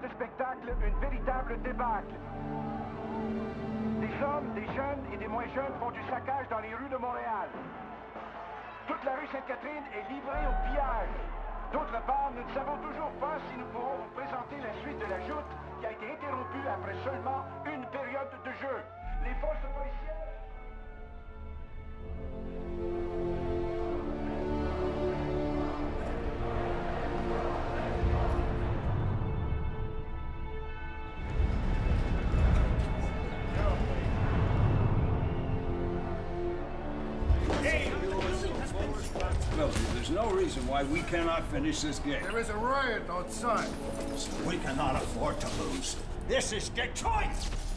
ce spectacle une véritable débâcle. Des hommes, des jeunes et des moins jeunes font du saccage dans les rues de Montréal. Toute la rue Sainte-Catherine est livrée au pillage. D'autre part, nous ne savons toujours pas si nous pourrons vous présenter la suite de la joute qui a été interrompue après seulement une période de jeu. Les forces policières... There's no reason why we cannot finish this game. There is a riot outside. We cannot afford to lose. This is Detroit!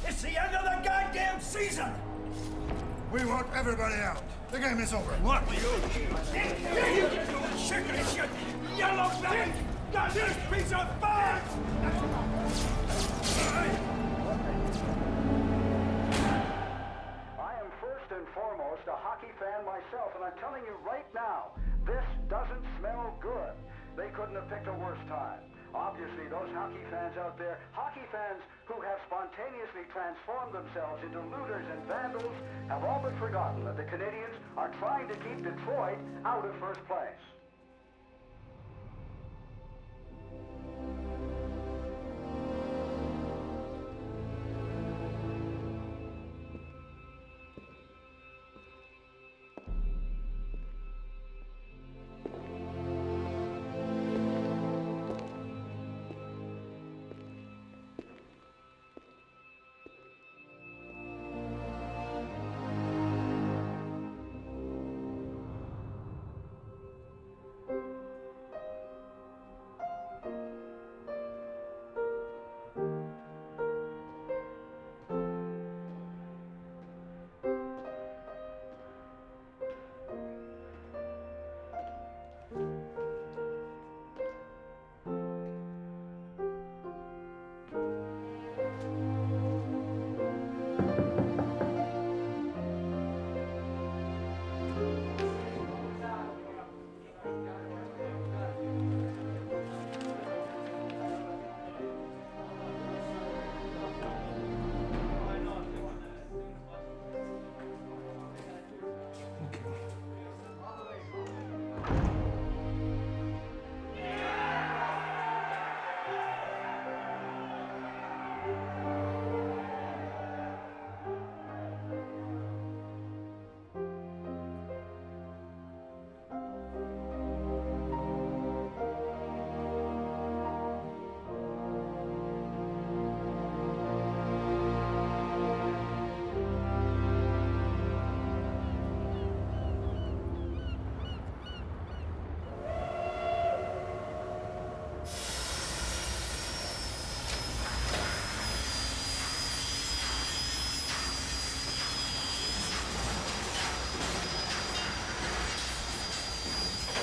It's the end of the goddamn season! We want everybody out. The game is over. What will you do? Chicken shit! Yellow belly! Got this piece of fun! I am first and foremost a hockey fan myself, and I'm telling you right now, this doesn't smell good. They couldn't have picked a worse time. Obviously, those hockey fans out there, hockey fans who have spontaneously transformed themselves into looters and vandals, have all but forgotten that the Canadians are trying to keep Detroit out of first place.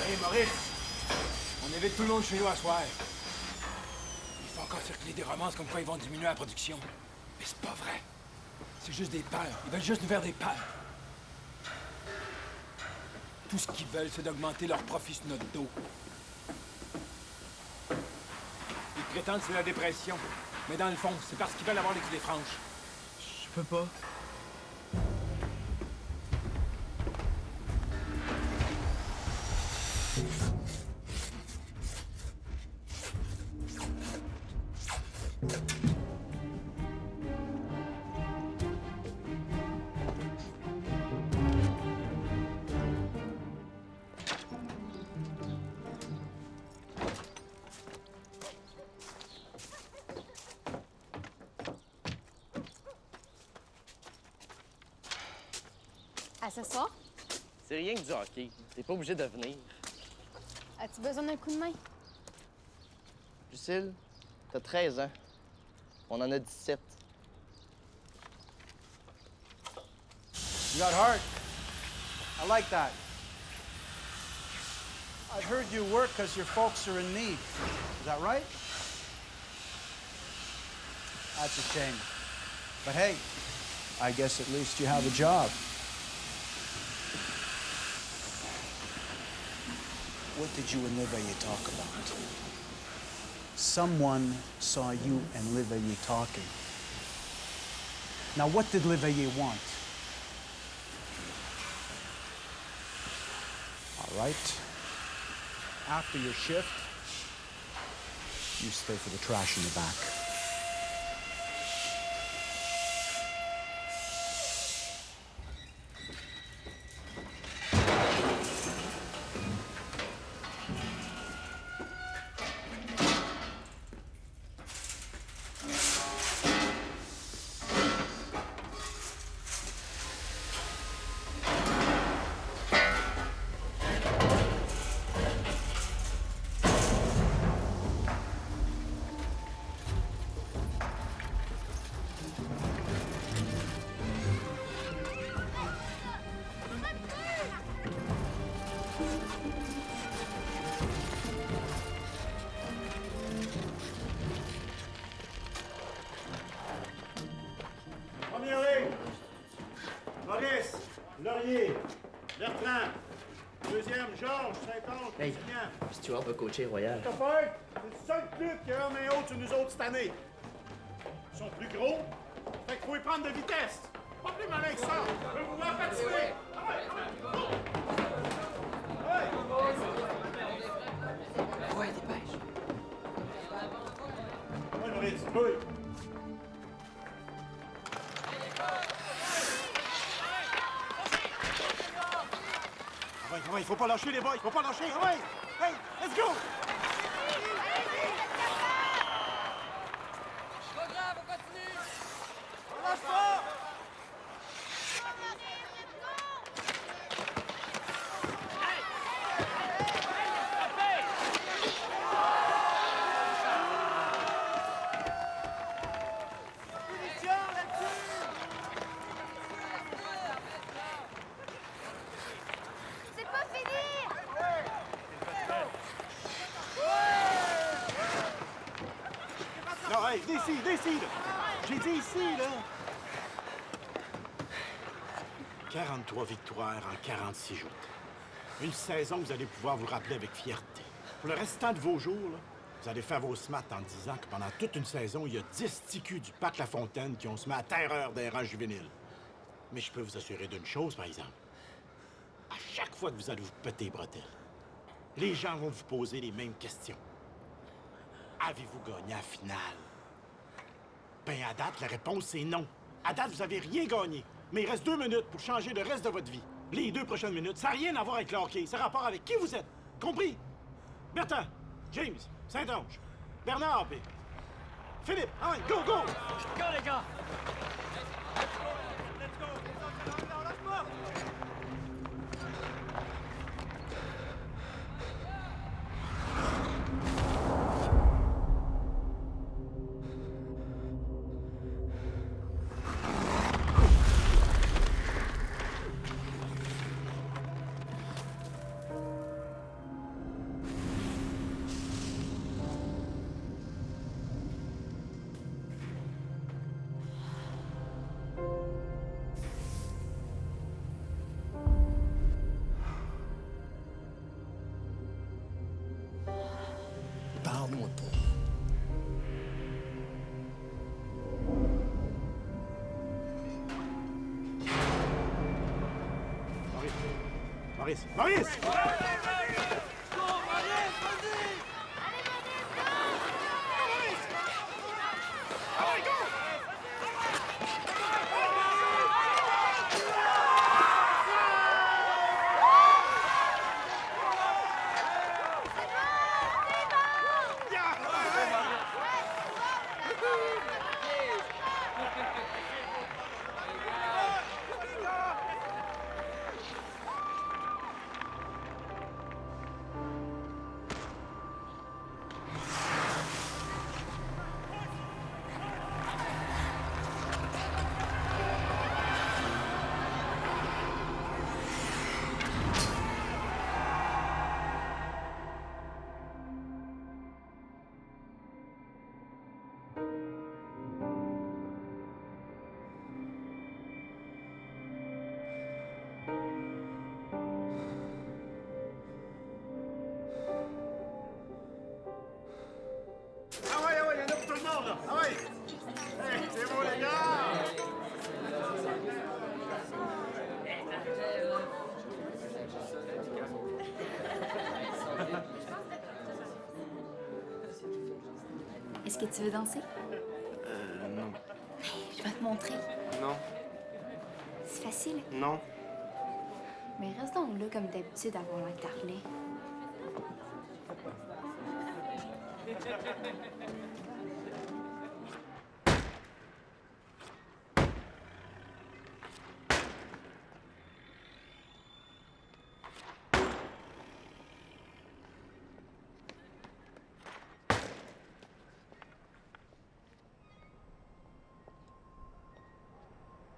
Hey Maurice, on invite tout le monde chez nous à soir. Il faut encore circuler des romances comme quoi ils vont diminuer la production. Mais c'est pas vrai. C'est juste des peurs. Ils veulent juste nous faire des peurs. Tout ce qu'ils veulent, c'est d'augmenter leur profit sur notre dos. Ils prétendent que c'est la dépression. Mais dans le fond, c'est parce qu'ils veulent avoir les clés franches. Je peux pas. À ce soir? C'est rien que du hockey. T'es pas obligé de venir. As-tu besoin d'un coup de main? Lucille, t'as 13 ans. On en a 17. You got heart. I like that. I've heard you work because your folks are in need. Is that right? That's a shame. But hey, I guess at least you have a job. What did you and Liv talk about? Someone saw you and Leveille talking. Now, what did Leveille want? All right. After your shift, you stay for the trash in the back. Première ligne. Maurice, Laurier, Bertrand. Deuxième, Georges, Saint-Onge, Hey. Trintignant. Stuart va coacher Royal. Chauffeur, c'est le seul club qui a un main haute sur nous autres cette année. Ils sont plus gros, fait qu'il faut y prendre de vitesse. Pas plus malin que ça. Je veux vous voir patiner. Ouais, dépêche. Ouais, Maurice, oui. Ah ouais, il faut pas lâcher les boys, il faut pas lâcher, ah ouais! Hey, let's go! Lâche pas! C'est pas fini! Non, hey, décide! J'ai dit ici, là! 43 victoires en 46 jours. Une saison que vous allez pouvoir vous rappeler avec fierté. Pour le restant de vos jours, là, vous allez faire vos smats en disant que pendant toute une saison, il y a 10 ticus du Parc La Fontaine qui ont semé à terreur des rangs juvéniles. Mais je peux vous assurer d'une chose, par exemple. À chaque fois que vous allez vous péter les bretelles, les gens vont vous poser les mêmes questions. Avez-vous gagné à la finale? Ben, à date, la réponse, c'est non. À date, vous avez rien gagné. Mais il reste 2 minutes pour changer le reste de votre vie. Les 2 prochaines minutes, ça n'a rien à voir avec le hockey. Ça a rapport avec qui vous êtes. Compris? Bertrand, James, Saint-Onge, Bernard, puis Philippe, allez, go, go! Go, les gars! Parle-moi pas. Maurice! Maurice! Est-ce que tu veux danser? Non. Je vais te montrer. Non. C'est facile. Non. Mais reste donc là comme d'habitude avant l'air parlé.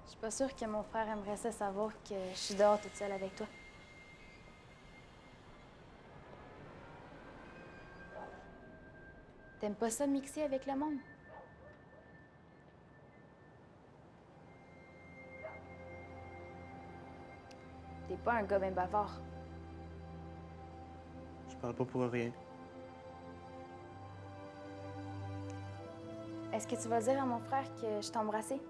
Je suis pas sûre que mon frère aimerait ça savoir que je suis dehors toute seule avec toi. T'aimes pas ça mixer avec le monde? T'es pas un gars ben bavard. Je parle pas pour rien. Est-ce que tu vas dire à mon frère que je t'ai embrassé?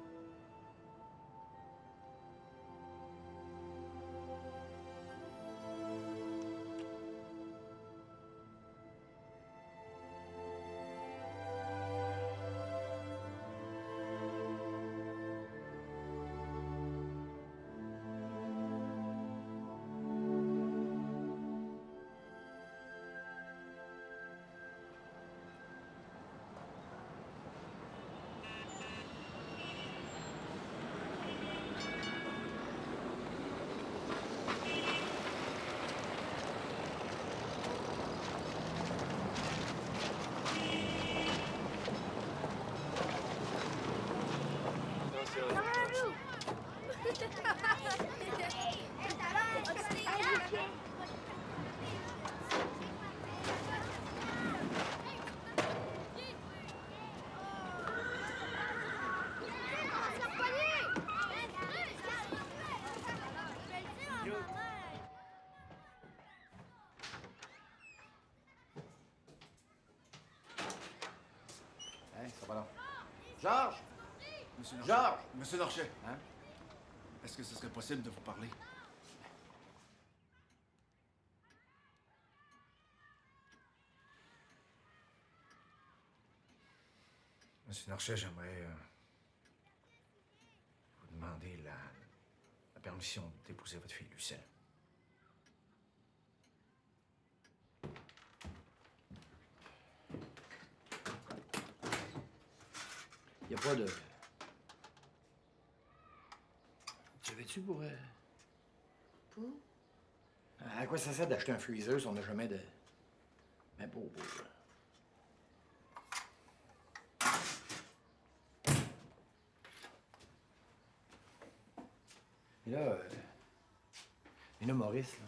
Ça va là. Georges! Monsieur Norchet. Georges! Monsieur Norchet. Hein? Est-ce que ce serait possible de vous parler? Monsieur Norchet, j'aimerais vous demander la permission d'épouser votre fille, Lucille. Y a pas de... Savais-tu pour... Pour? À quoi ça sert d'acheter un freezer si on n'a jamais de... Mais beau. Mais là, Maurice, là,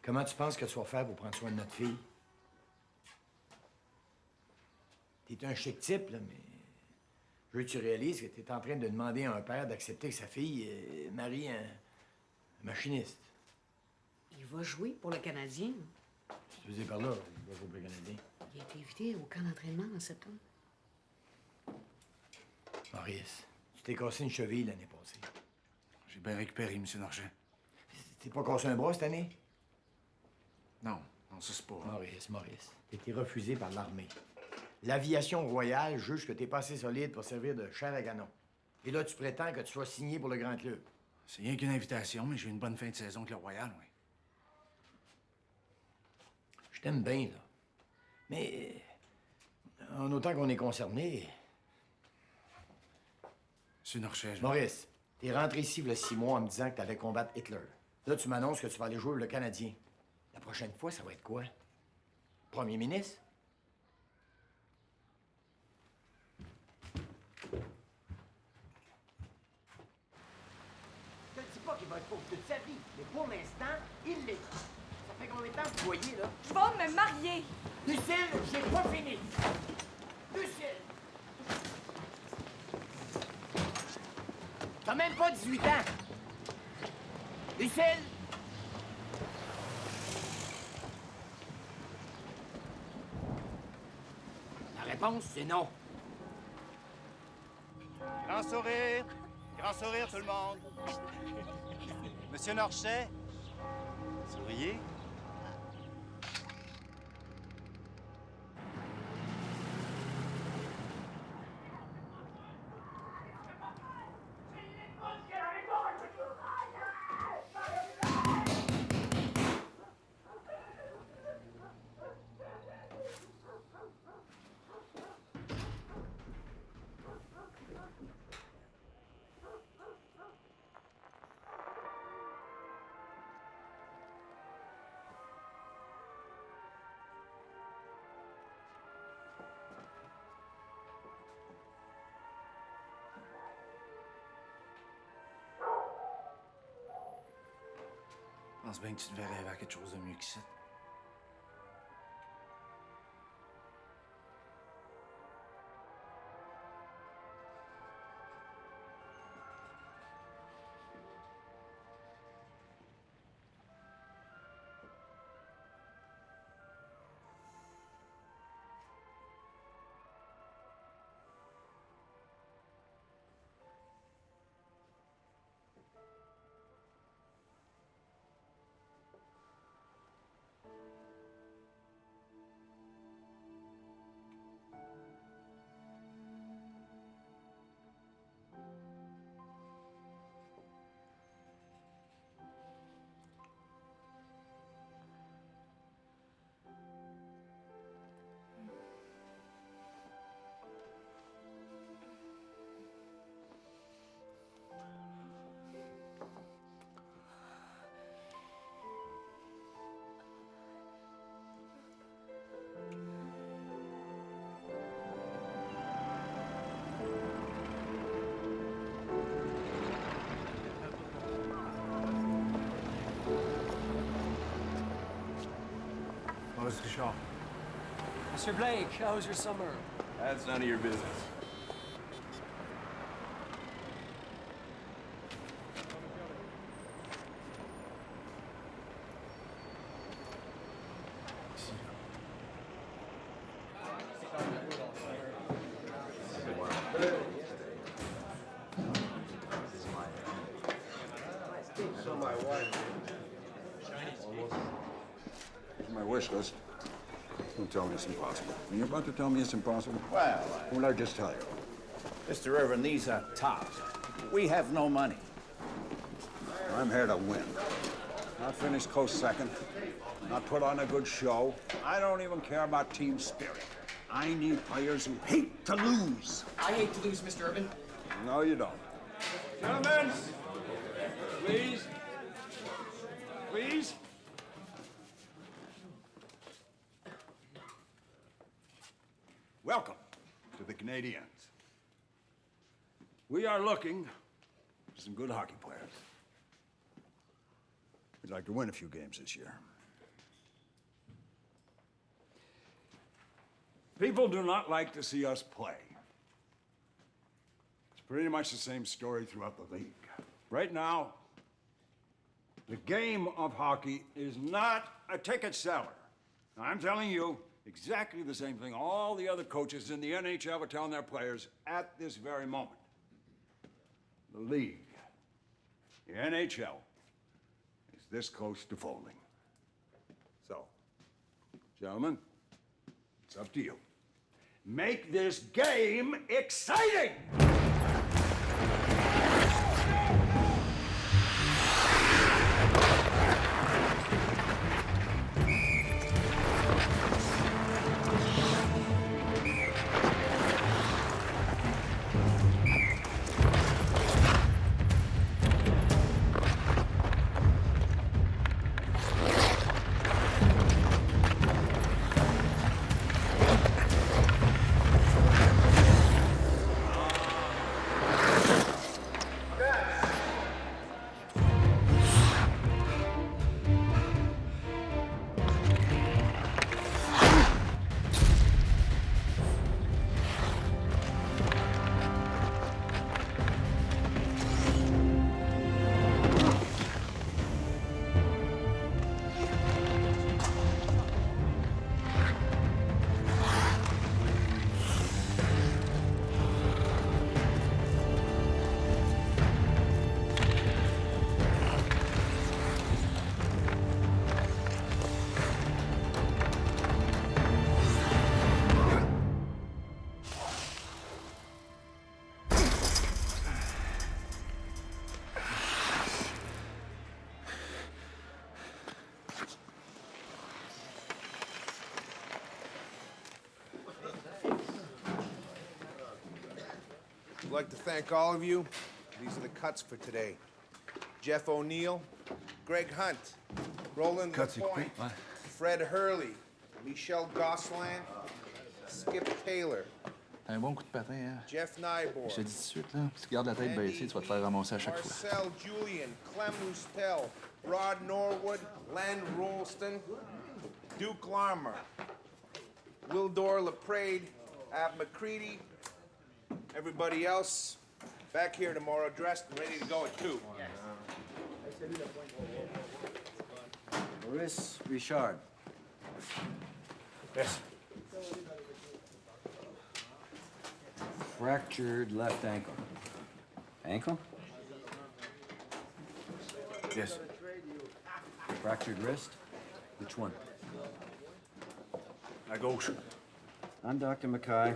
comment tu penses que tu vas faire pour prendre soin de notre fille? T'es un chic type, là, mais... Je veux que tu réalises que t'es en train de demander à un père d'accepter que sa fille marie un machiniste. Il va jouer pour le Canadien. Tu veux dire par là, il va jouer pour le Canadien. Il a été invité au camp d'entraînement en septembre. Maurice, tu t'es cassé une cheville l'année passée. J'ai bien récupéré, Monsieur Norchet. T'es pas cassé un bras cette année? Non, ça c'est pas... Maurice, t'as été refusé par l'armée. L'aviation royale juge que t'es pas assez solide pour servir de chair à canon. Et là, tu prétends que tu sois signé pour le grand club. C'est rien qu'une invitation, mais j'ai eu une bonne fin de saison avec le Royal, oui. Je t'aime bien, là. Mais... en autant qu'on est concerné... Monsieur Norchet, Maurice, t'es rentré ici il y a 6 mois en me disant que t'allais combattre Hitler. Là, tu m'annonces que tu vas aller jouer le Canadien. La prochaine fois, ça va être quoi? Premier ministre? Je te dis pas qu'il va être pauvre toute sa vie, mais pour l'instant, il l'est. Ça fait combien de temps que vous voyez, là? Je vais me marier! Lucille, j'ai pas fini! Lucille! T'as même pas 18 ans! Lucille! La réponse, c'est non. Grand sourire! Grand sourire, tout le monde! Monsieur Norchet, souriez. pense bien que tu devais rêver à quelque chose de mieux que ça. Maurice Richard. Mr. Blake, how was your summer? That's none of your business. My wish list. Don't tell me it's impossible. Are you about to tell me it's impossible? Well, What did I just tell you? Mr. Irvin, these are tops. We have no money. I'm here to win. Not finish close second. Not put on a good show. I don't even care about team spirit. I need players who hate to lose. I hate to lose, Mr. Irvin. No, you don't. Gentlemen, please. Please. Welcome to the Canadiens. We are looking for some good hockey players. We'd like to win a few games this year. People do not like to see us play. It's pretty much the same story throughout the league. Right now, the game of hockey is not a ticket seller. I'm telling you exactly the same thing all the other coaches in the NHL are telling their players at this very moment. The league, the NHL, is this close to folding. So, gentlemen, it's up to you. Make this game exciting! I'd like to thank all of you. These are the cuts for today. Jeff O'Neill, Greg Hunt, Roland Lapointe, Fred Hurley, Michel Gosselin, Skip Taylor, Un bon coup de patin, hein? Jeff Nyborg, Je te dis tout de suite, là, si tu gardes la tête baissée, tu vas te faire ramasser à chaque fois. Marcel Julien, Clem Moustel, Rod Norwood, Len Rolston, Duke Larmer, Wildor Laprade, Ab McCready, everybody else back here tomorrow dressed and ready to go at 2. Maurice Richard. Yes. Fractured left ankle. Ankle? Yes. Fractured wrist? Which one? La gauche. I'm Dr. Mackay.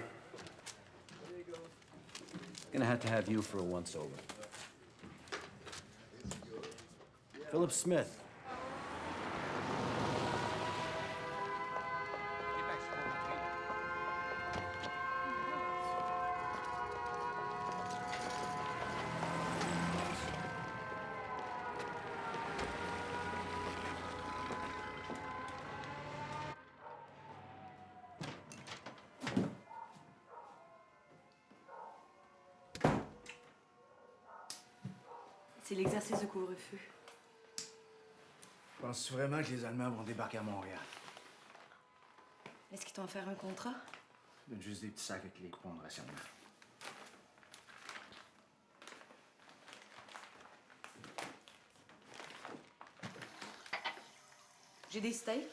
Gonna have to have you for a once-over. Philip Smith. C'est l'exercice de couvre-feu. Penses-tu vraiment que les Allemands vont débarquer à Montréal? Est-ce qu'ils t'ont offert un contrat? Donne juste des petits sacs avec les coupons de rationnement. J'ai des steaks.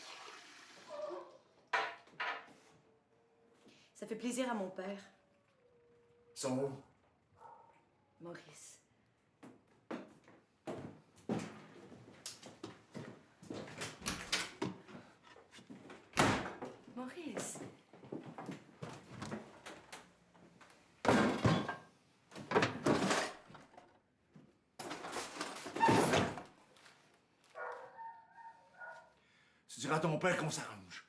Ça fait plaisir à mon père. Ils sont où? Maurice. Maurice. Tu diras à ton père qu'on s'arrange.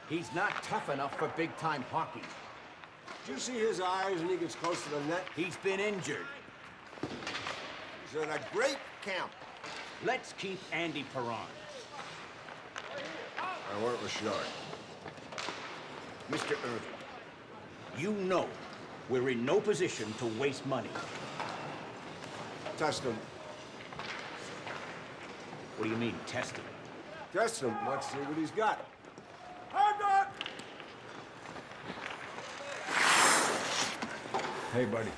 He's not tough enough for big-time hockey. Did you see his eyes when he gets close to the net? He's been injured. He's in a great camp. Let's keep Andy Perron. I work with Short. Mr. Irving, you know we're in no position to waste money. Test him. What do you mean, test him? Test him. Let's see what he's got. I'm not! Hey, buddy.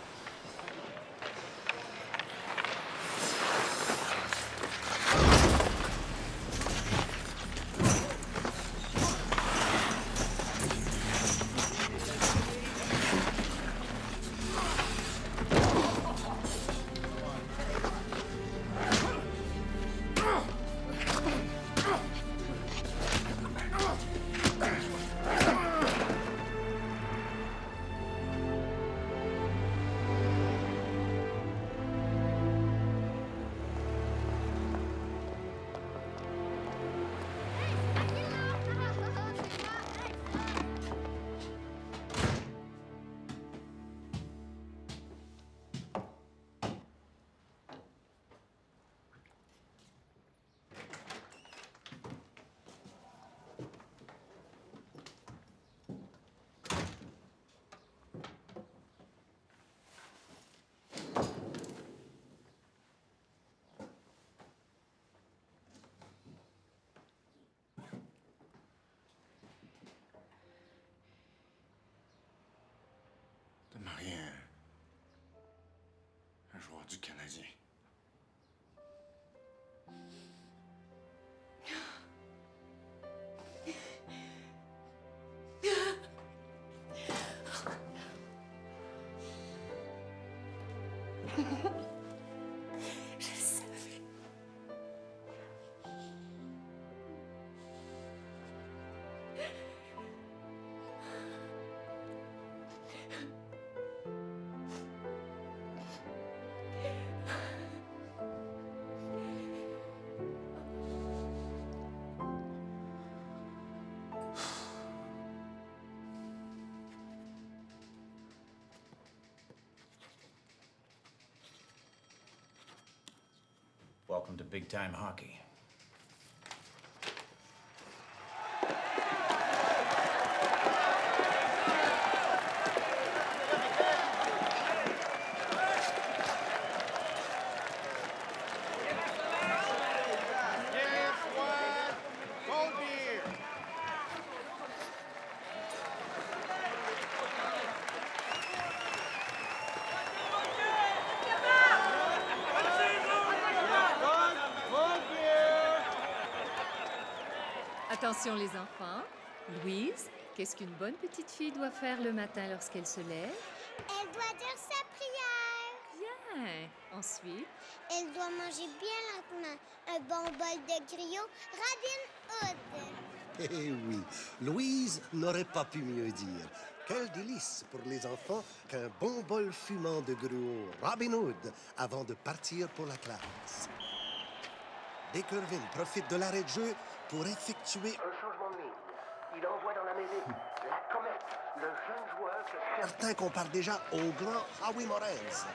T'as marié un joueur du Canadien. Je savais. Welcome to big-time hockey. Attention les enfants. Louise, qu'est-ce qu'une bonne petite fille doit faire le matin lorsqu'elle se lève? Elle doit dire sa prière. Bien. Ensuite? Elle doit manger bien lentement un bon bol de griot Robin Hood. Eh oui, Louise n'aurait pas pu mieux dire. Quel délice pour les enfants qu'un bon bol fumant de gruau Robin Hood avant de partir pour la classe. Dick Irvin profite de l'arrêt de jeu pour effectuer Un changement de ligne. Il envoie dans la mêlée la comète, le jeune joueur que... certains comparent déjà au grand Howie Morenz.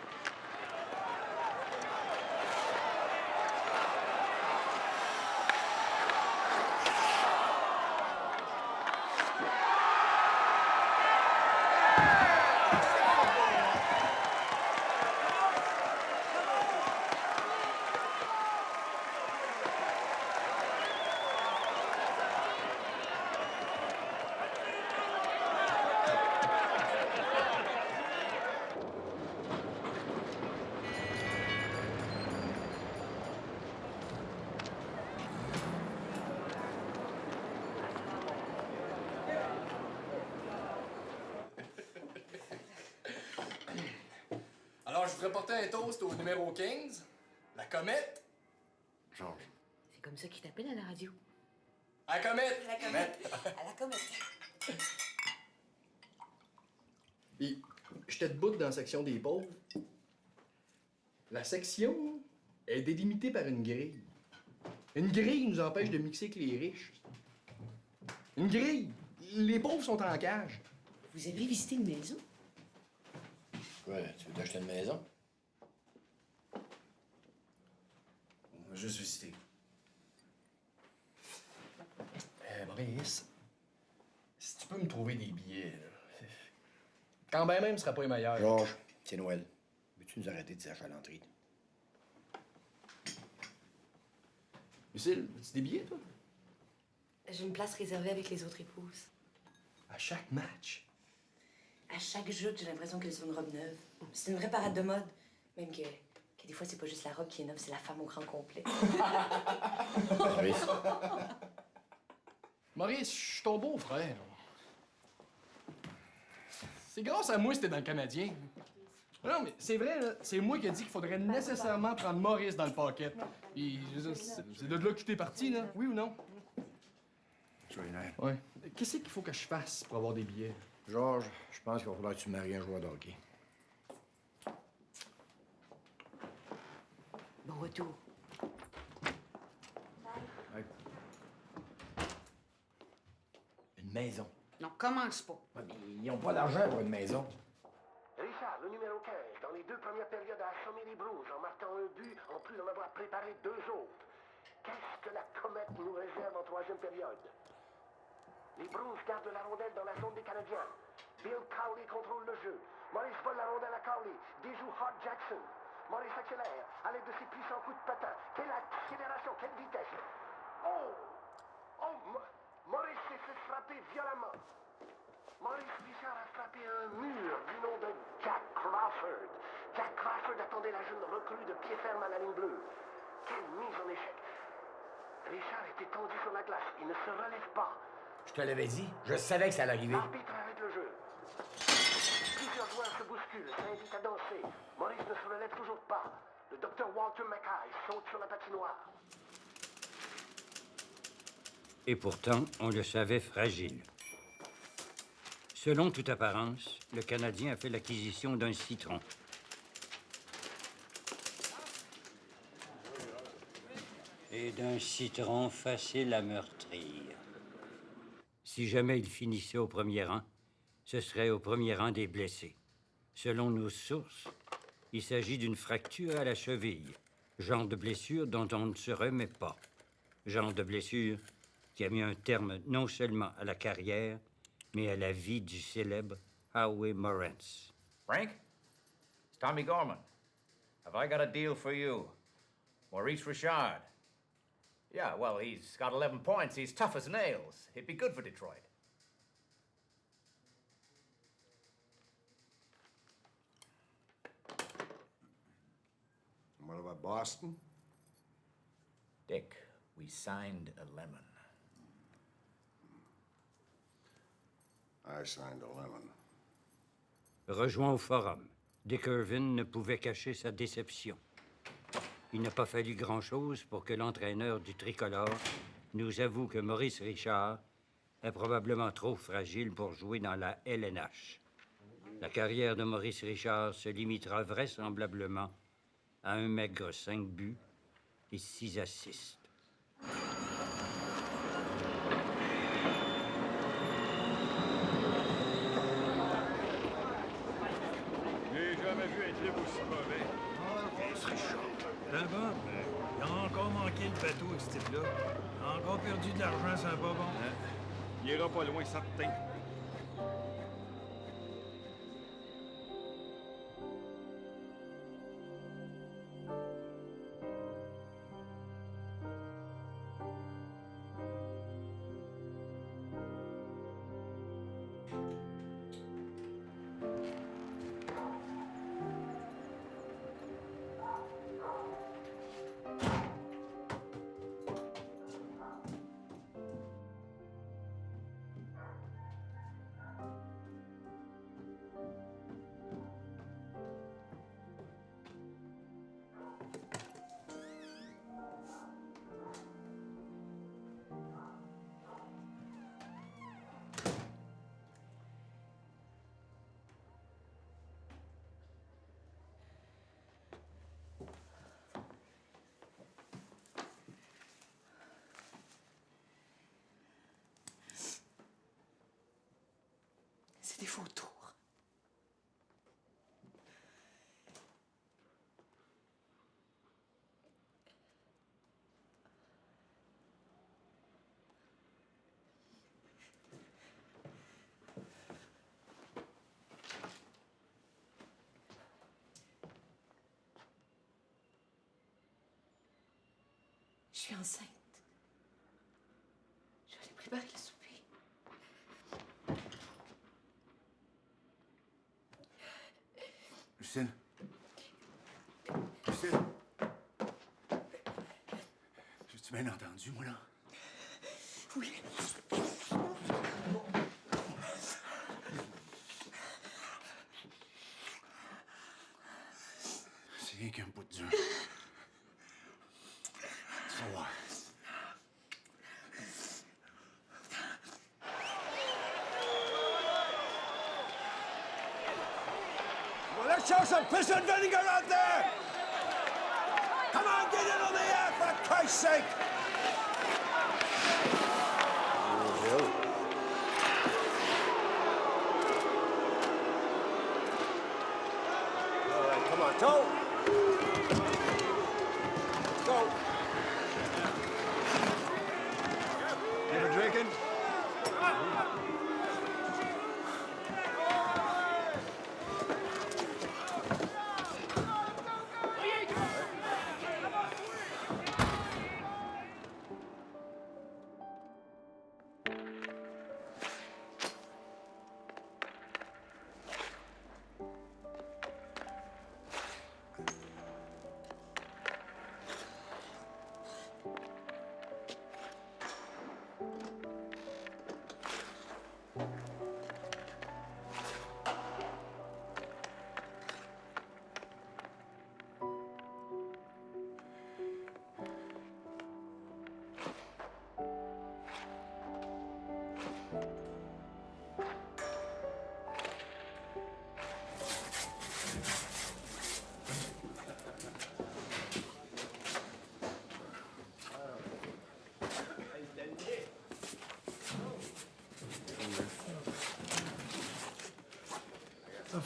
Alors, je voudrais porter un toast au numéro 15, la comète. Georges. C'est comme ça qu'ils t'appellent à la radio. La comète! La comète. À la comète. Puis, j'étais debout dans la section des pauvres. La section est délimitée par une grille. Une grille nous empêche de mixer avec les riches. Une grille! Les pauvres sont en cage. Vous avez visité une maison? Ouais, tu veux t'acheter une maison? On va juste visiter. Maurice, si tu peux me trouver des billets, là. Quand ben même, ce sera pas les meilleurs. Georges, c'est Noël. Veux-tu nous arrêter de dire chalanterie? Lucille, as-tu des billets, toi? J'ai une place réservée avec les autres épouses. À chaque match. À chaque jeu, j'ai l'impression qu'elles ont une robe neuve. C'est une vraie parade de mode. Même que des fois, c'est pas juste la robe qui est neuve, c'est la femme au grand complet. Maurice. Maurice, je suis ton beau-frère. C'est grâce à moi que t'es dans le Canadien. Non, mais c'est vrai, là, c'est moi qui ai dit qu'il faudrait nécessairement prendre Maurice dans le paquet. Puis, je veux dire, c'est de là que t'es parti, là. Oui ou non? Joyeux Noël. Ouais. Qu'est-ce qu'il faut que je fasse pour avoir des billets? Georges, je pense qu'il va falloir que tu maries un joueur de hockey. Bon retour. Ouais. Une maison. Non, commence pas. Ouais, mais ils n'ont pas d'argent pour une maison. Richard, le numéro 15, dans les 2 premières périodes, a assommé les Blues en marquant un but, en plus d'en avoir préparé 2 autres. Qu'est-ce que la comète nous réserve en 3e période? Les Blues gardent la rondelle dans la zone des Canadiens. Bill Cowley contrôle le jeu. Maurice vole la rondelle à Cowley. Déjoue Hart Jackson. Maurice accélère à l'aide de ses puissants coups de patin. Quelle accélération, quelle vitesse! Oh! Oh! Maurice s'est fait frapper violemment. Maurice Richard a frappé un mur du nom de Jack Crawford. Jack Crawford attendait la jeune recrue de pied ferme à la ligne bleue. Quelle mise en échec! Richard était tendu sur la glace. Il ne se relève pas. Je te l'avais dit. Je savais que ça allait arriver. L'arbitre arrête le jeu. Plusieurs joueurs se bousculent, s'invitent à danser. Maurice ne se relève toujours pas. Le docteur Walter Mackay saute sur la patinoire. Et pourtant, on le savait fragile. Selon toute apparence, le Canadien a fait l'acquisition d'un citron. Et d'un citron facile à meurtrir. Si jamais il finissait au premier rang, ce serait au premier rang des blessés. Selon nos sources, il s'agit d'une fracture à la cheville, genre de blessure dont on ne se remet pas. Genre de blessure qui a mis un terme non seulement à la carrière, mais à la vie du célèbre Howie Morenz. Frank? It's Tommy Gorman. Have I got a deal for you? Maurice Richard. Yeah, well, he's got 11 points. He's tough as nails. He'd be good for Detroit. What about Boston? Dick, we signed a lemon. I signed a lemon. Rejoint au forum. Dick Irvin ne pouvait cacher sa déception. Il n'a pas fallu grand-chose pour que l'entraîneur du tricolore nous avoue que Maurice Richard est probablement trop fragile pour jouer dans la LNH. La carrière de Maurice Richard se limitera vraisemblablement à un maigre 5 buts et 6 assists. J'ai jamais vu un type aussi mauvais. Maurice Richard. D'abord, il a encore manqué le bateau avec ce type-là. Il a encore perdu de l'argent, c'est pas bon. Il ira pas loin, certain. C'est des vautours. Je suis enceinte. Je vais aller préparer le souper. Lucille? Lucille? J'ai-tu bien entendu, moi, là? Oui. C'est rien qu'un bout de dur. Tu vas voir. Well, let's show some piss and vinegar out there! Come on, get in on the air, for Christ's sake! All right, come on, toe! Go! You ever drinking?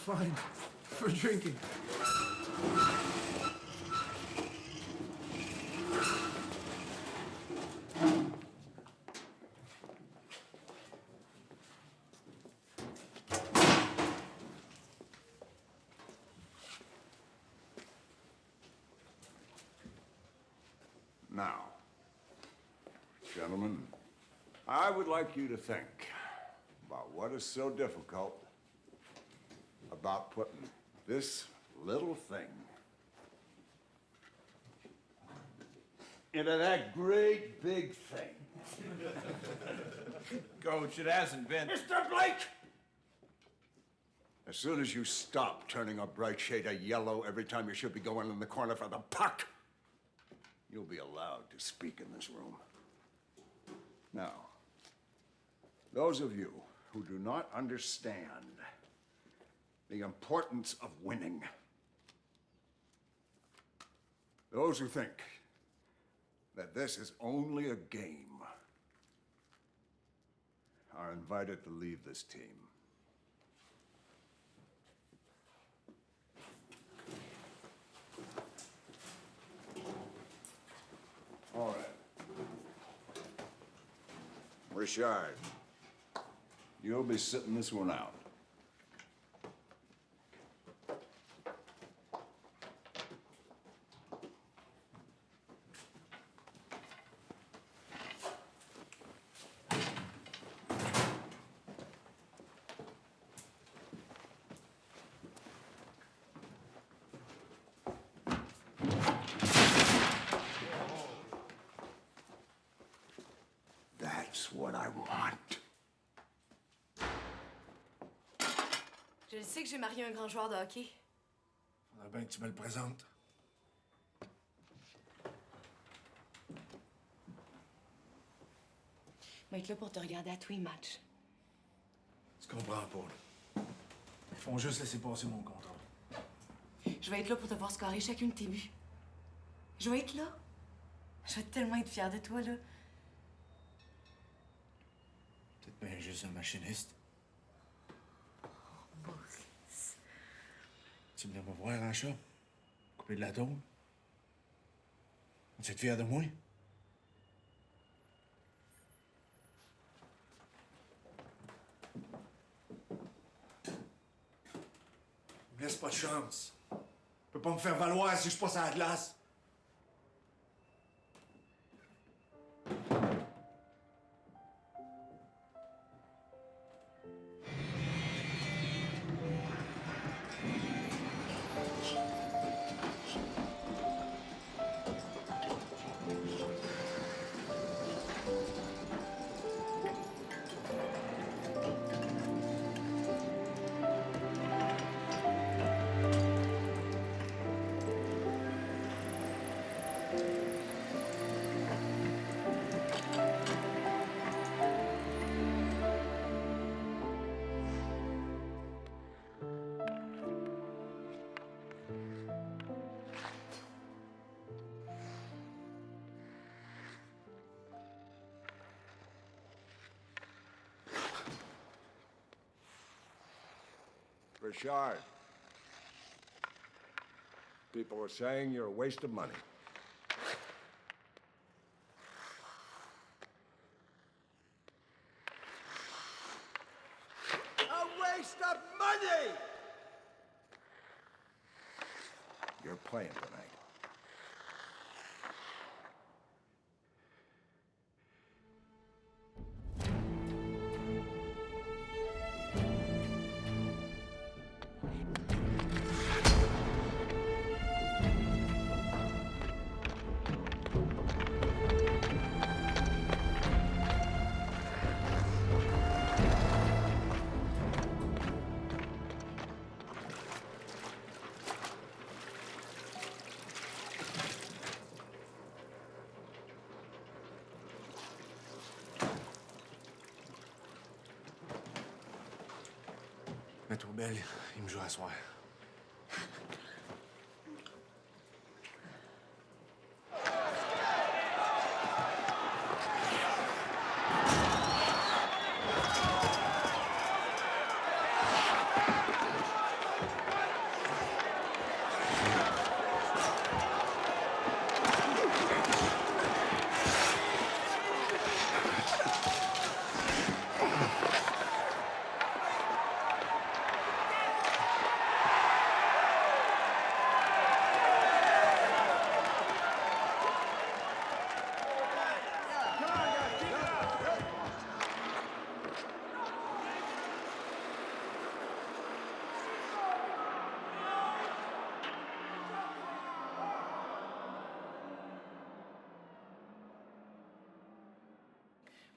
Fine. For drinking. Now, gentlemen, I would like you to think about what is so difficult about putting this little thing into that great big thing. Coach, it hasn't been... Mr. Blake! As soon as you stop turning a bright shade of yellow every time you should be going in the corner for the puck, you'll be allowed to speak in this room. Now, those of you who do not understand the importance of winning, those who think that this is only a game, are invited to leave this team. All right. Richard, you'll be sitting this one out. That's what I want. Je le sais que j'ai marié un grand joueur de hockey. Faudrait bien que tu me le présentes. Je vais être là pour te regarder à tous les matchs. Tu comprends pas, là. Ils font juste laisser passer mon contrat. Je vais être là pour te voir scorer chacune de tes buts. Je vais être là. Je vais tellement être fière de toi, là. Peut-être bien juste un machiniste. Maurice. Tu venais me voir en chat? Couper de la tôle? Tu es fier de moi? Me laisse pas de chance. Tu peux pas me faire valoir si je passe à la glace. Richard, people are saying you're a waste of money. A waste of money! You're playing tonight. Maître Belle, il me joue à soir.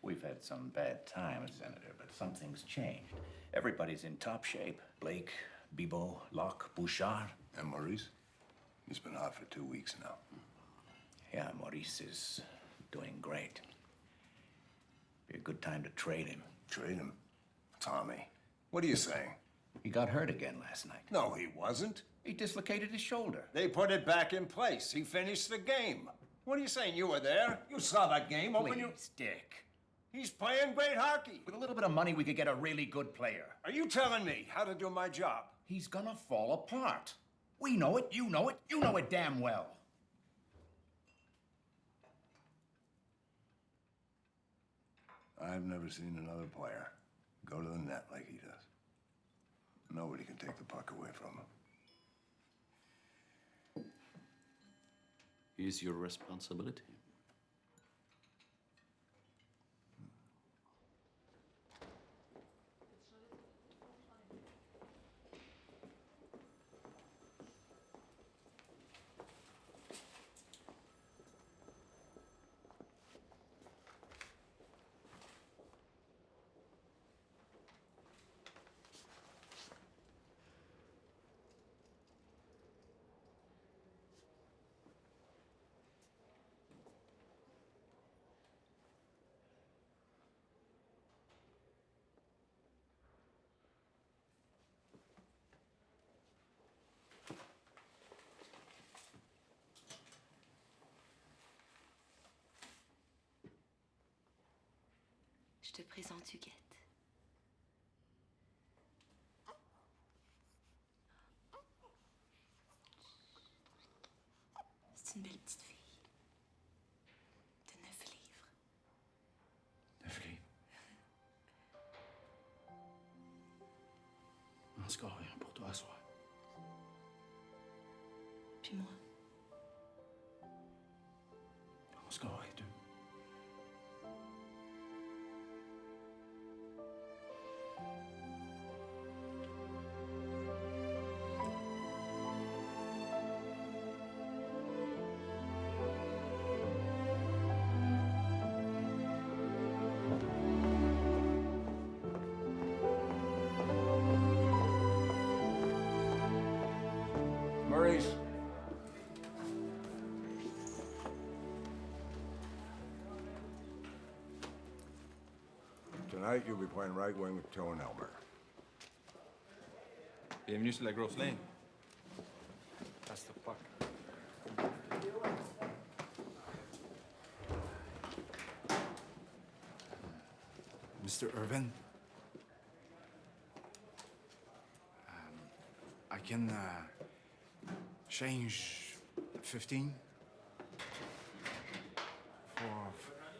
We've had some bad times, Senator, but something's changed. Everybody's in top shape. Blake, Bibo, Locke, Bouchard. And Maurice? He's been out for 2 weeks now. Yeah, Maurice is doing great. Be a good time to trade him. Trade him? Tommy, what are you saying? He got hurt again last night. No, he wasn't. He dislocated his shoulder. They put it back in place. He finished the game. What are you saying? You were there? You saw that game. Open your... Please, Dick. He's playing great hockey. With a little bit of money, we could get a really good player. Are you telling me how to do my job? He's gonna fall apart. We know it, you know it, you know it damn well. I've never seen another player go to the net like he does. Nobody can take the puck away from him. It is your responsibility. Je te présente Huguette. C'est une belle petite fille. De 9 livres. 9 livres? On se rien pour toi à soir. Puis moi. On se carré deux. Maurice. Tonight, you'll be playing right wing with Tone Elmer. Bienvenue sur la grosse ligne. Passe the puck. Mr. Irvin, I can change 15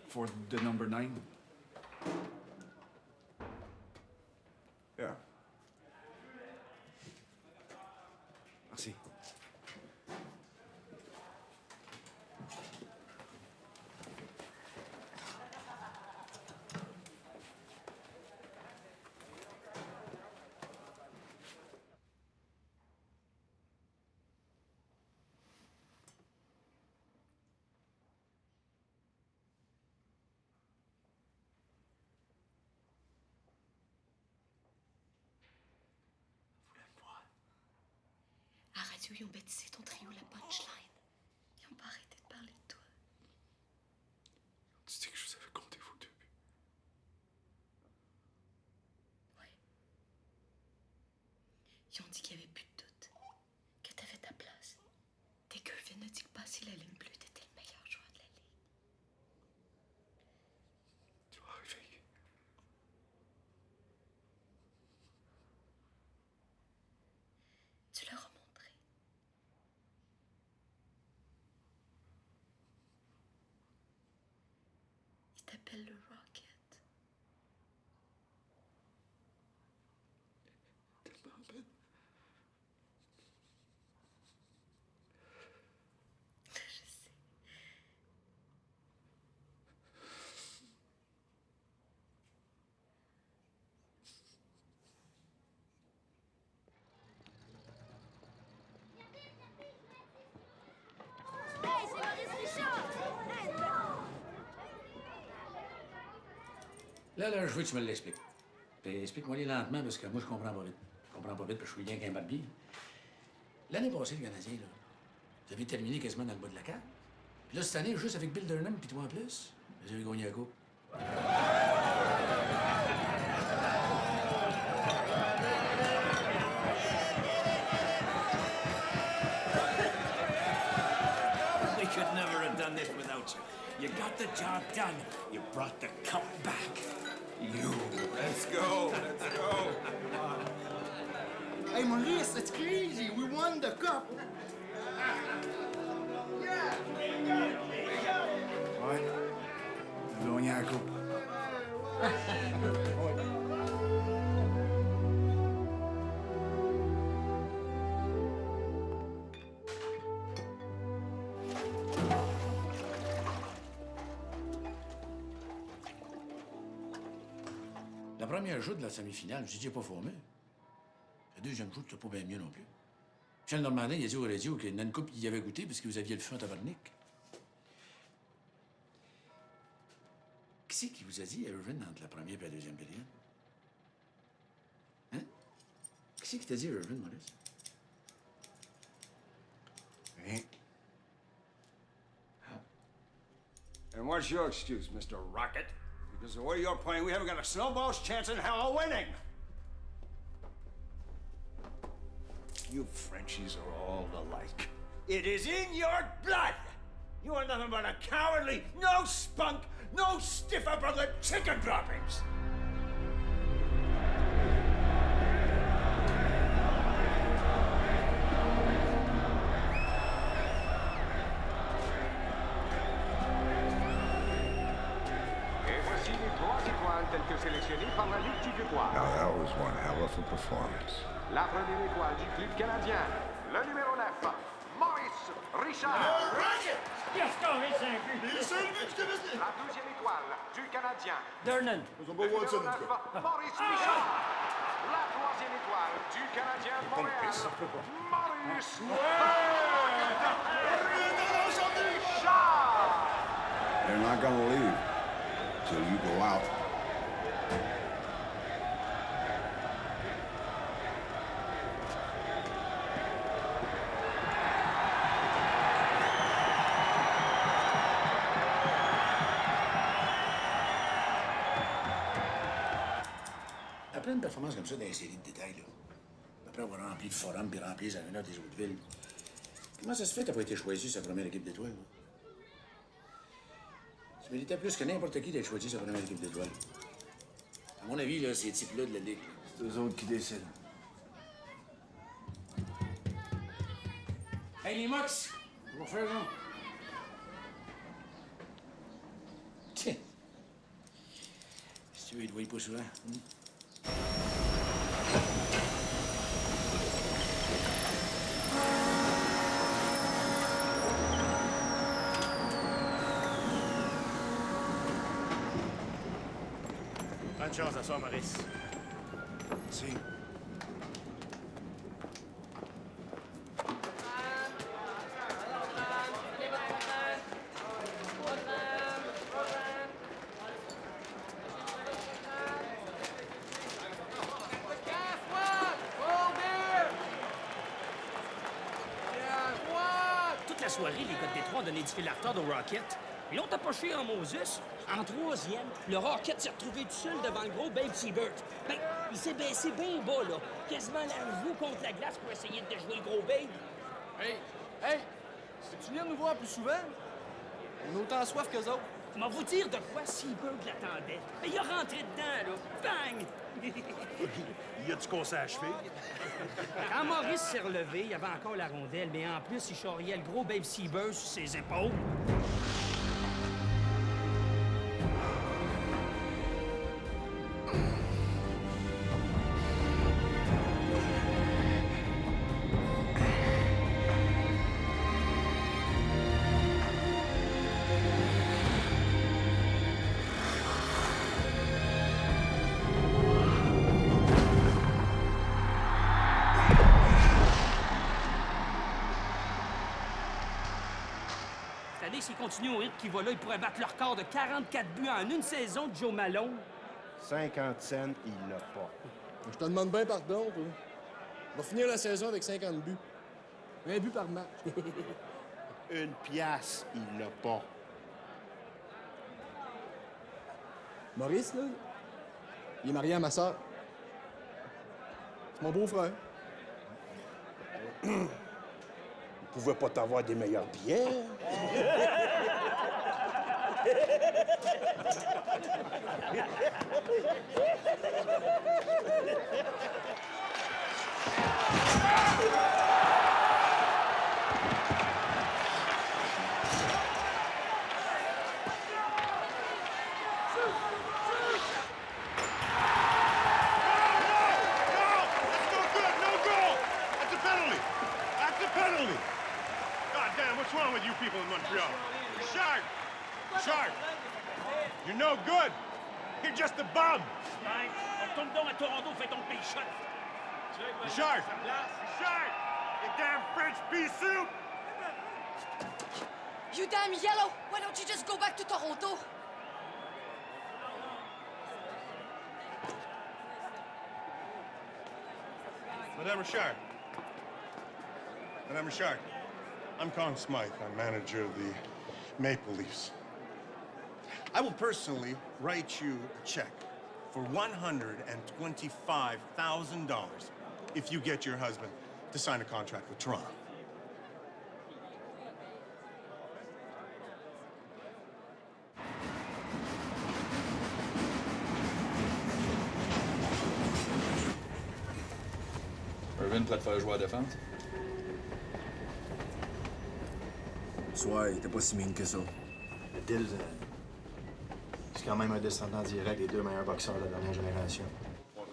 for the number 9. Yeah. Merci. À la radio, ils ont baptisé ton trio la punchline. Ils n'ont pas arrêté de parler de toi. Tu dis que je vous avais compté vos débuts. Oui. Ils ont dit qu'il n'y avait plus de doute. Que t'avais ta place. Dès qu'Irvin a dit que passer la ligne bleue, t'étais le meilleur joueur de la ligue. Tu vas arriver. Tu leur as montré. Il t'appelle le Rocket. Tellement belle. Je sais. Hey, c'est Maurice Richard! Hey, Là, je veux que tu me l'expliques. Puis explique-moi-les lentement, parce que moi, je comprends pas vite. Je comprends pas vite, parce que je suis rien qu'un barbier. L'année passée, le Canadien, là, vous avez terminé quasiment dans le bas de la carte. Puis là, cette année, juste avec Bill Durham puis toi en plus, vous avez gagné la coupe. We could never have done this without you. You got the job done. You brought the cup back. You. Let's go. Let's go. Hey, Maurice, it's crazy. We won the cup. Ouais. T'as gagné la coupe. La première joute de la semi-finale, je dis pas formé. La deuxième joute, c'était pas bien mieux non plus. Michel Normandin, il a dit au radio qu'il y a une coupe qu'il y avait goûté parce que vous aviez le feu en tabarnak. Qui c'est qui vous a dit Irvin entre la première et la deuxième période? Hein? Qui c'est qui t'a dit Irvin, Maurice? Rien. And what's your excuse, Mr. Rocket? Because the way you're playing, we haven't got a snowball's chance in hell of winning. You Frenchies are all alike. It is in your blood. You are nothing but a cowardly, no spunk, no stiff upper lip chicken droppings. Et voici les 3 étoiles telles que sélectionnées par la Ligue du Vieux-Bois. Now, that was one hell of a performance. La première étoile du club canadien, le numéro 9, Maurice Richard. La deuxième étoile du Canadien, Durnan. le numéro 9, Maurice Richard. La troisième étoile du Canadien de Montréal, Maurice Richard. They're not gonna leave till you go out. Après une performance comme ça dans les séries de détails, là, après avoir rempli le forum puis rempli les arénas des autres villes, comment ça se fait que t'as pas été choisi sur la première équipe d'étoiles? Tu méritais plus que n'importe qui d'être choisi sur la première équipe d'étoiles. À mon avis, là, ces types-là de la Ligue. C'est eux autres qui décident. Hey, les Mox! On va faire, non? Tiens. Si tu veux, il te voit pas souvent. Bonne chance à soir, Maurice. Si. Toute la soirée, les gars de Détroit ont donné du fil à retordre au Rocket. Ils l'ont tapoché en Moses. En troisième, le Rocket s'est retrouvé tout seul devant le gros Babe Seabird. Ben, il s'est baissé bien bas, là. Quasiment la joue contre la glace pour essayer de déjouer le gros Babe. Hey! Si tu viens nous voir plus souvent, on a autant soif qu'eux autres. Comment vous dire de quoi Seabird l'attendait? Ben, il a rentré dedans, là. Bang! Y a-tu qu'on s'est achevé? Quand Maurice s'est relevé, il y avait encore la rondelle, mais en plus, il charriait le gros Babe Seabird sur ses épaules. S'il continue au rythme qu'il va là, il pourrait battre le record de 44 buts en une saison de Joe Malone. 50 cents, il l'a pas. Je te demande bien pardon, toi. On va finir la saison avec 50 buts. 1 but par match. Une pièce, il l'a pas. Maurice, là, il est marié à ma sœur. C'est mon beau-frère. Il pouvait pas t'avoir des meilleurs billets. What's wrong with you people in Montreal? Richard! Richard! You're no good! You're just a bum! Mike, on retourne donc à Toronto, fais ton pay shot! Richard! Richard! You damn French pea soup! You damn yellow! Why don't you just go back to Toronto? Madame Richard. Madame Richard. I'm Conn Smythe. I'm manager of the Maple Leafs. I will personally write you a check for $125,000 if you get your husband to sign a contract with Toronto. Irvin prêt à te faire jouer à défense? Soit, il était pas si mine que ça. Le Dill, c'est quand même un descendant direct des deux meilleurs boxeurs de la dernière génération. Oh,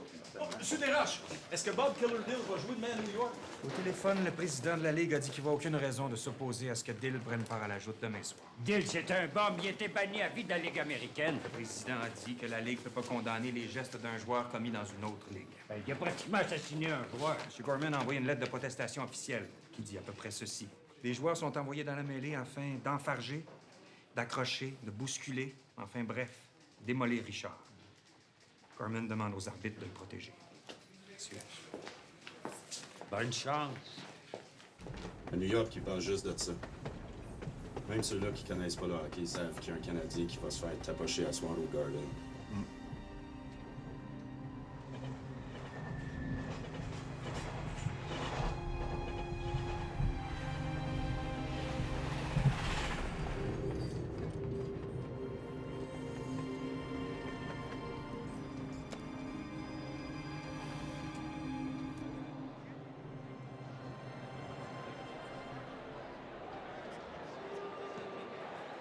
Monsieur Desroches, est-ce que Bob Killer-Dill va jouer demain à New York? Au téléphone, le président de la Ligue a dit qu'il voit aucune raison de s'opposer à ce que Dill prenne part à la joute demain soir. Dill, c'est un bombe. Il était banni à vie de la Ligue américaine. Le président a dit que la Ligue ne peut pas condamner les gestes d'un joueur commis dans une autre ligue. Ben, il a pratiquement assassiné un joueur. M. Gorman a envoyé une lettre de protestation officielle qui dit à peu près ceci. Les joueurs sont envoyés dans la mêlée afin d'enfarger, d'accrocher, de bousculer, enfin bref, démolir Richard. Gorman demande aux arbitres de le protéger. Messieurs. Bonne chance. À New York, ils parlent juste de ça. Même ceux-là qui connaissent pas le hockey savent qu'il y a un Canadien qui va se faire tapocher à soir au Garden.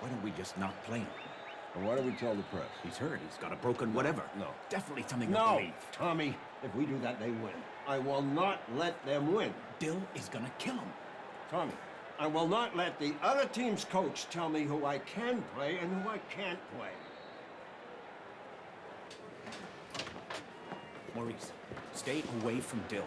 Why don't we just not play him? And why don't we tell the press? He's hurt. He's got a broken whatever. No. Definitely something No, up the leaf. Tommy. If we do that, they win. I will not let them win. Dill is gonna kill him. Tommy, I will not let the other team's coach tell me who I can play and who I can't play. Maurice, stay away from Dill.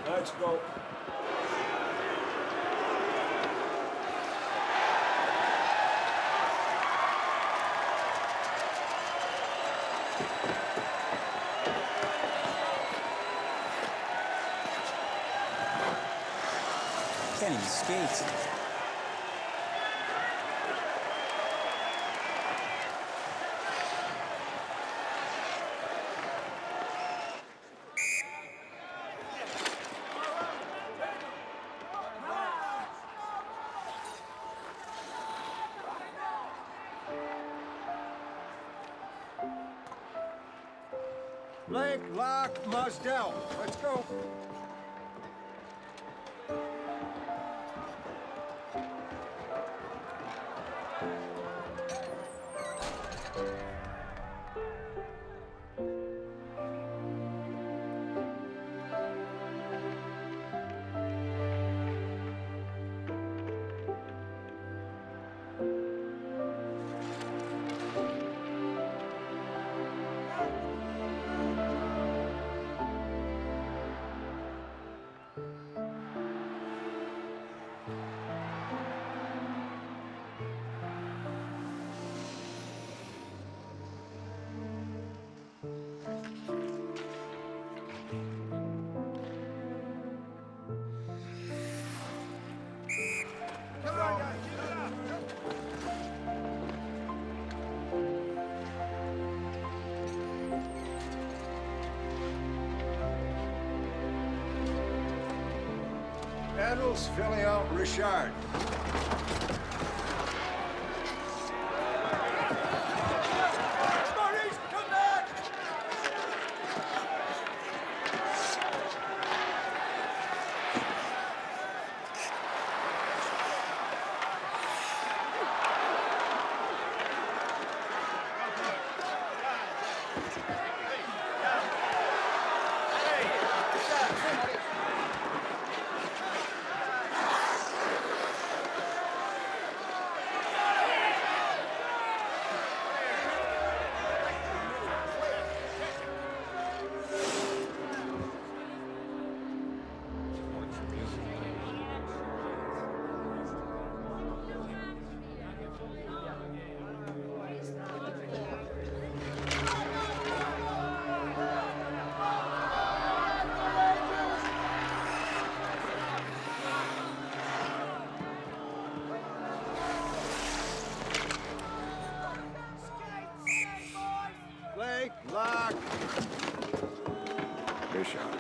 Let's go. Can't even skate. Blake, Locke, Mosdell. Let's go. Cardinals filling out Richard. Maurice, come back! Blake, lock. Richard.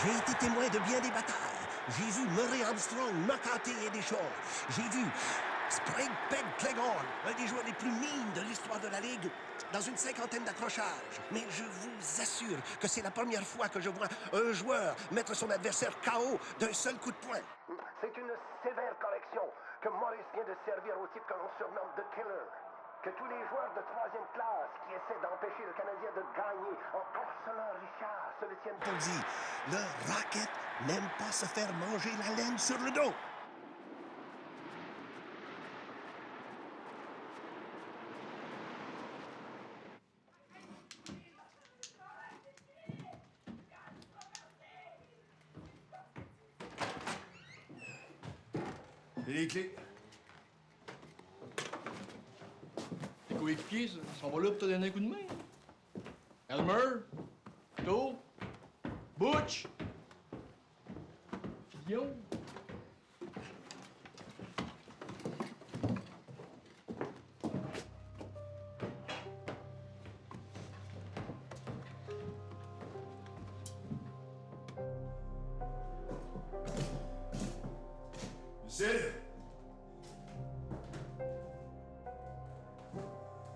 J'ai été témoin de bien des batailles. J'ai vu Murray Armstrong knockouter Eddie Shaw. J'ai vu Sprague Peg Cleghorn, un des joueurs les plus mines de l'histoire de la Ligue, dans une 50aine d'accrochages. Mais je vous assure que c'est la première fois que je vois un joueur mettre son adversaire KO d'un seul coup de poing. C'est une sévère correction que Morris vient de servir au type que l'on surnomme The Killer. Que tous les joueurs de 3e classe qui essaient d'empêcher le Canadien de gagner en harcelant Richard se le tiennent... On dit, le Rocket n'aime pas se faire manger la laine sur le dos. Et les clés? Tes coéquipiers, ça, sont pas là pour te donner un coup de main. Elmer, To, Butch, Fillon. Lucille!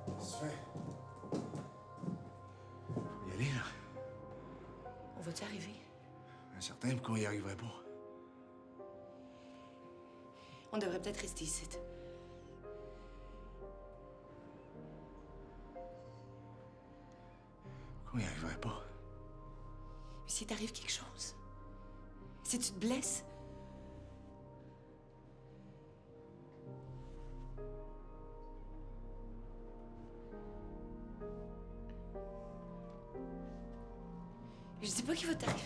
Qu'est-ce que tu fais? Faut y aller, là. On va-tu arriver? Certain qu'on y arriverait pas. On devrait peut-être rester ici. Qu'on y arriverait pas. Mais s'il t'arrive quelque chose, si tu te blesses, Je dis pas qu'il va t'arriver.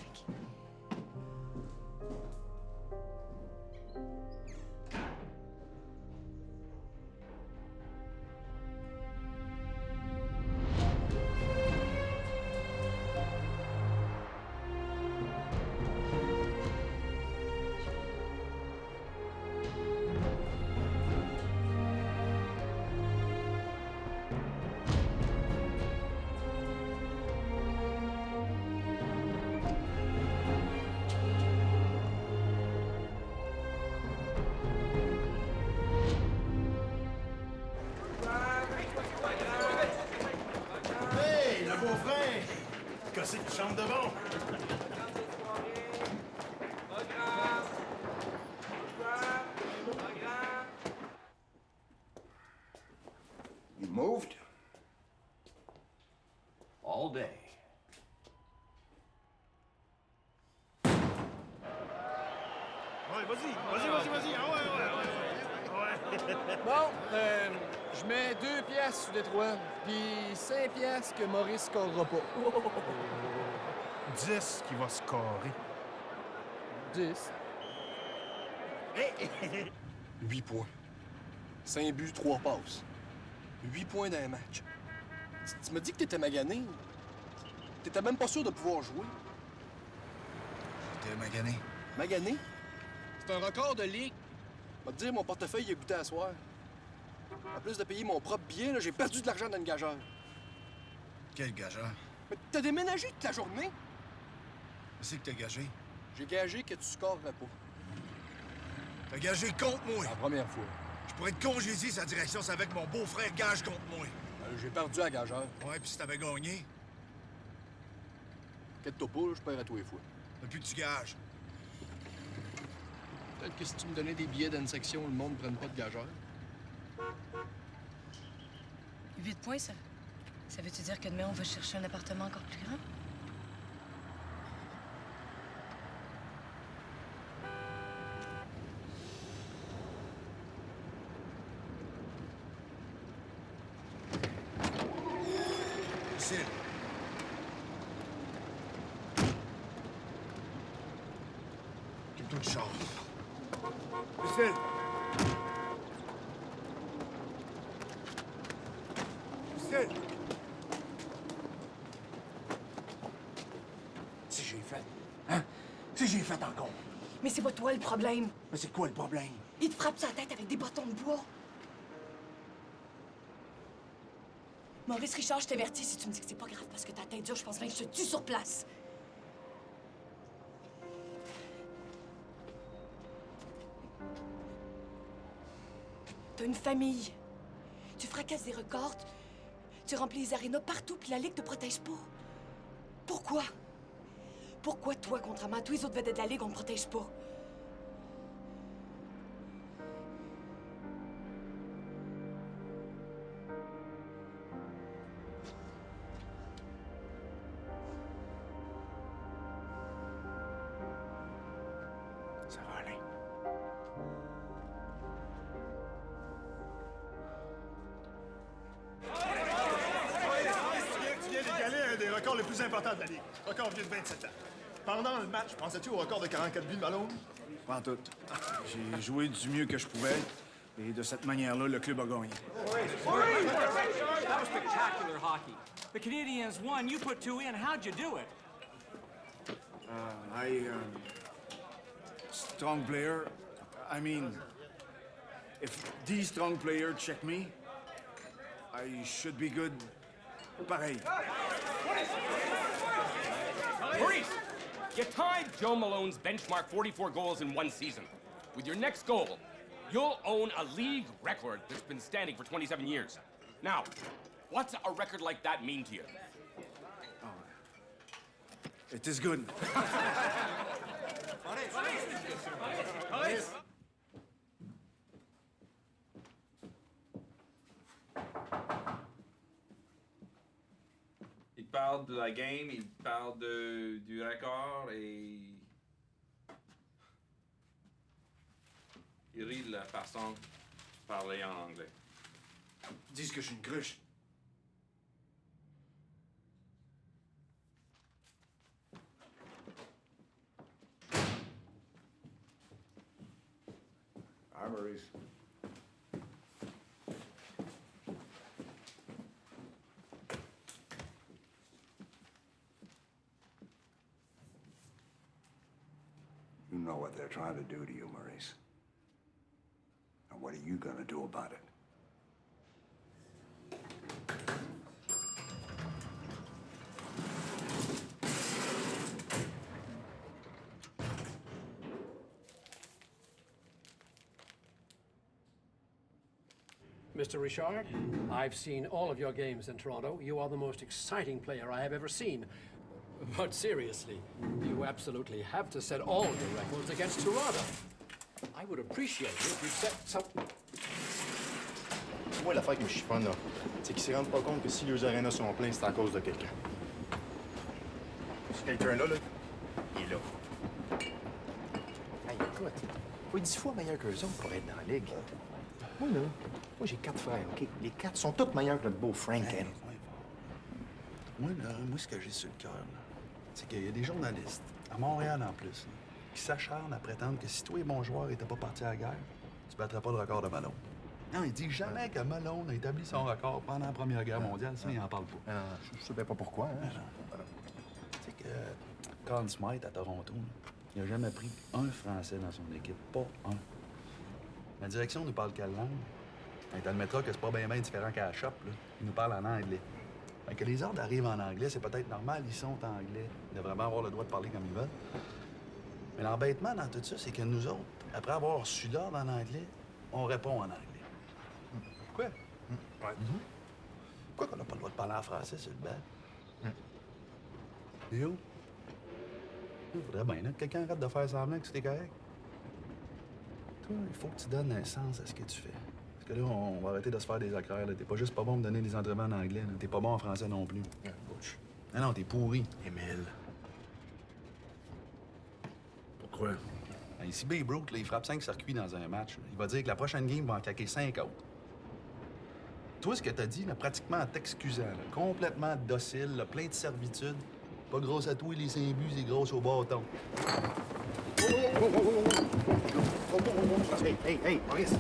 Hey, le beau-frère! Qu'est-ce que tu chantes de bon? You moved? All day. Ouais, vas-y. Ah ouais. Bon, je mets 2 piastres sur Détroit, puis 5 piastres que Maurice scorera pas. 10 qui va scorer. 10. 8 points. 5 buts, 3 passes. 8 points dans un match. Tu m'as dit que t'étais magané. T'étais même pas sûr de pouvoir jouer. J'étais magané. Magané? C'est un record de ligue. Je vais te dire, mon portefeuille est goûté à soir. En plus de payer mon propre billet, là, j'ai perdu de l'argent dans le gageur. Quel gageur? Mais t'as déménagé toute la journée? Qu'est-ce que t'as gagé? J'ai gagé que tu scorerais pas. T'as gagé contre moi. C'est la première fois. Je pourrais te congédier sa direction, c'est avec mon beau-frère gage contre moi. J'ai perdu à gageur. Ouais, puis si t'avais gagné, Inquiète-toi pas, là, je perds à tous les fois. depuis que tu gages. Peut-être que si tu me donnais des billets d'une section, le monde ne prenne pas de gageur. 8 points, ça. Ça veut-tu dire que demain, on va chercher un appartement encore plus grand? Lucille. Occupe-toi du char. Lucille. Lucille. Si j'ai fait. Hein? Si j'ai fait encore. Mais c'est pas toi le problème. Mais c'est quoi le problème? Il te frappe sur la tête avec des bâtons de bois. Maurice Richard, je t'avertis, si tu me dis que c'est pas grave parce que ta tête dure, je pense bien que je te tue sur place. T'as une famille. Tu fracasses des records. Tu remplis les arénas partout, puis la Ligue te protège pas. Pourquoi? Pourquoi toi, contrairement à tous les autres vedettes de la Ligue, on te protège pas? Ça va aller. Tu viens d'égaler un des records les plus importants de la Ligue. Record vieux de 27 ans. Pendant le match, pensais-tu au record de 44 buts de Malone? Pas en tout. J'ai joué du mieux que je pouvais. Et de cette manière-là, le club a gagné. That was spectacular hockey. The Canadians won. You put 2 in. How'd you do it? Strong player. I mean, if these strong players check me, I should be good. Pareil. Maurice, you tied Joe Malone's benchmark 44 goals in one season. With your next goal, you'll own a league record that's been standing for 27 years. Now, what's a record like that mean to you? It is good. Il parle de la game, il parle du record et il rit de la façon de parler en anglais. Ils disent que je suis une cruche. know what they're trying to do to you, Maurice. And what are you gonna do about it? Mr. Richard, I've seen all of your games in Toronto. You are the most exciting player I have ever seen. But seriously, you absolutely have to set all your records against Toronto. I would appreciate it if you set some... Moi, l'affaire qui me chiffonne, là, c'est qu'ils se rendent pas compte que si les arénas sont pleins, c'est à cause de quelqu'un. Ce quelqu'un-là, là, il est là. Hey, écoute, faut être 10 fois meilleur qu'eux autres pour être dans la ligue. Moi, là, j'ai 4 frères, OK? Les 4 sont tous meilleurs que notre beau Frank, hein? Moi, ce que j'ai sur le cœur, là, c'est qu'il y a des journalistes, à Montréal en plus, là, qui s'acharnent à prétendre que si toi et mon joueur n'étaient pas partis à la guerre, tu battrais pas le record de Malone. Non, il dit jamais que Malone a établi son record pendant la Première Guerre mondiale. Ça, il en parle pas. Je sais bien pas pourquoi, hein? Tu sais que Conn Smythe, à Toronto, il n'a jamais pris un Français dans son équipe. Pas un. La direction nous parle quelle langue? Ben, t'admettras que c'est pas bien différent qu'à la shop, là. Ils nous parlent en anglais. Ben, que les ordres arrivent en anglais, c'est peut-être normal, ils sont en anglais. Ils devraient vraiment avoir le droit de parler comme ils veulent. Mais l'embêtement dans tout ça, c'est que nous autres, après avoir reçu l'ordre en anglais, on répond en anglais. Quoi? Ouais. Pourquoi qu'on n'a pas le droit de parler en français sur le banc? Yo? Il faudrait bien là, que quelqu'un arrête de faire semblant que c'était correct. Toi, il faut que tu donnes un sens à ce que tu fais. Parce que là, on va arrêter de se faire des accraires. T'es pas juste pas bon de donner des entraînements en anglais. T'es pas bon en français non plus. Ah non, t'es pourri. Émile. Pourquoi? Ben, si Babe Ruth, là, il frappe 5 circuits dans un match, là, il va dire que la prochaine game va en claquer 5 autres. Toi, ce que t'as dit, là, pratiquement en t'excusant, là, complètement docile, là, plein de servitude, pas grosse à toi les 5 buts, c'est grosse au bâton. Hey, Maurice!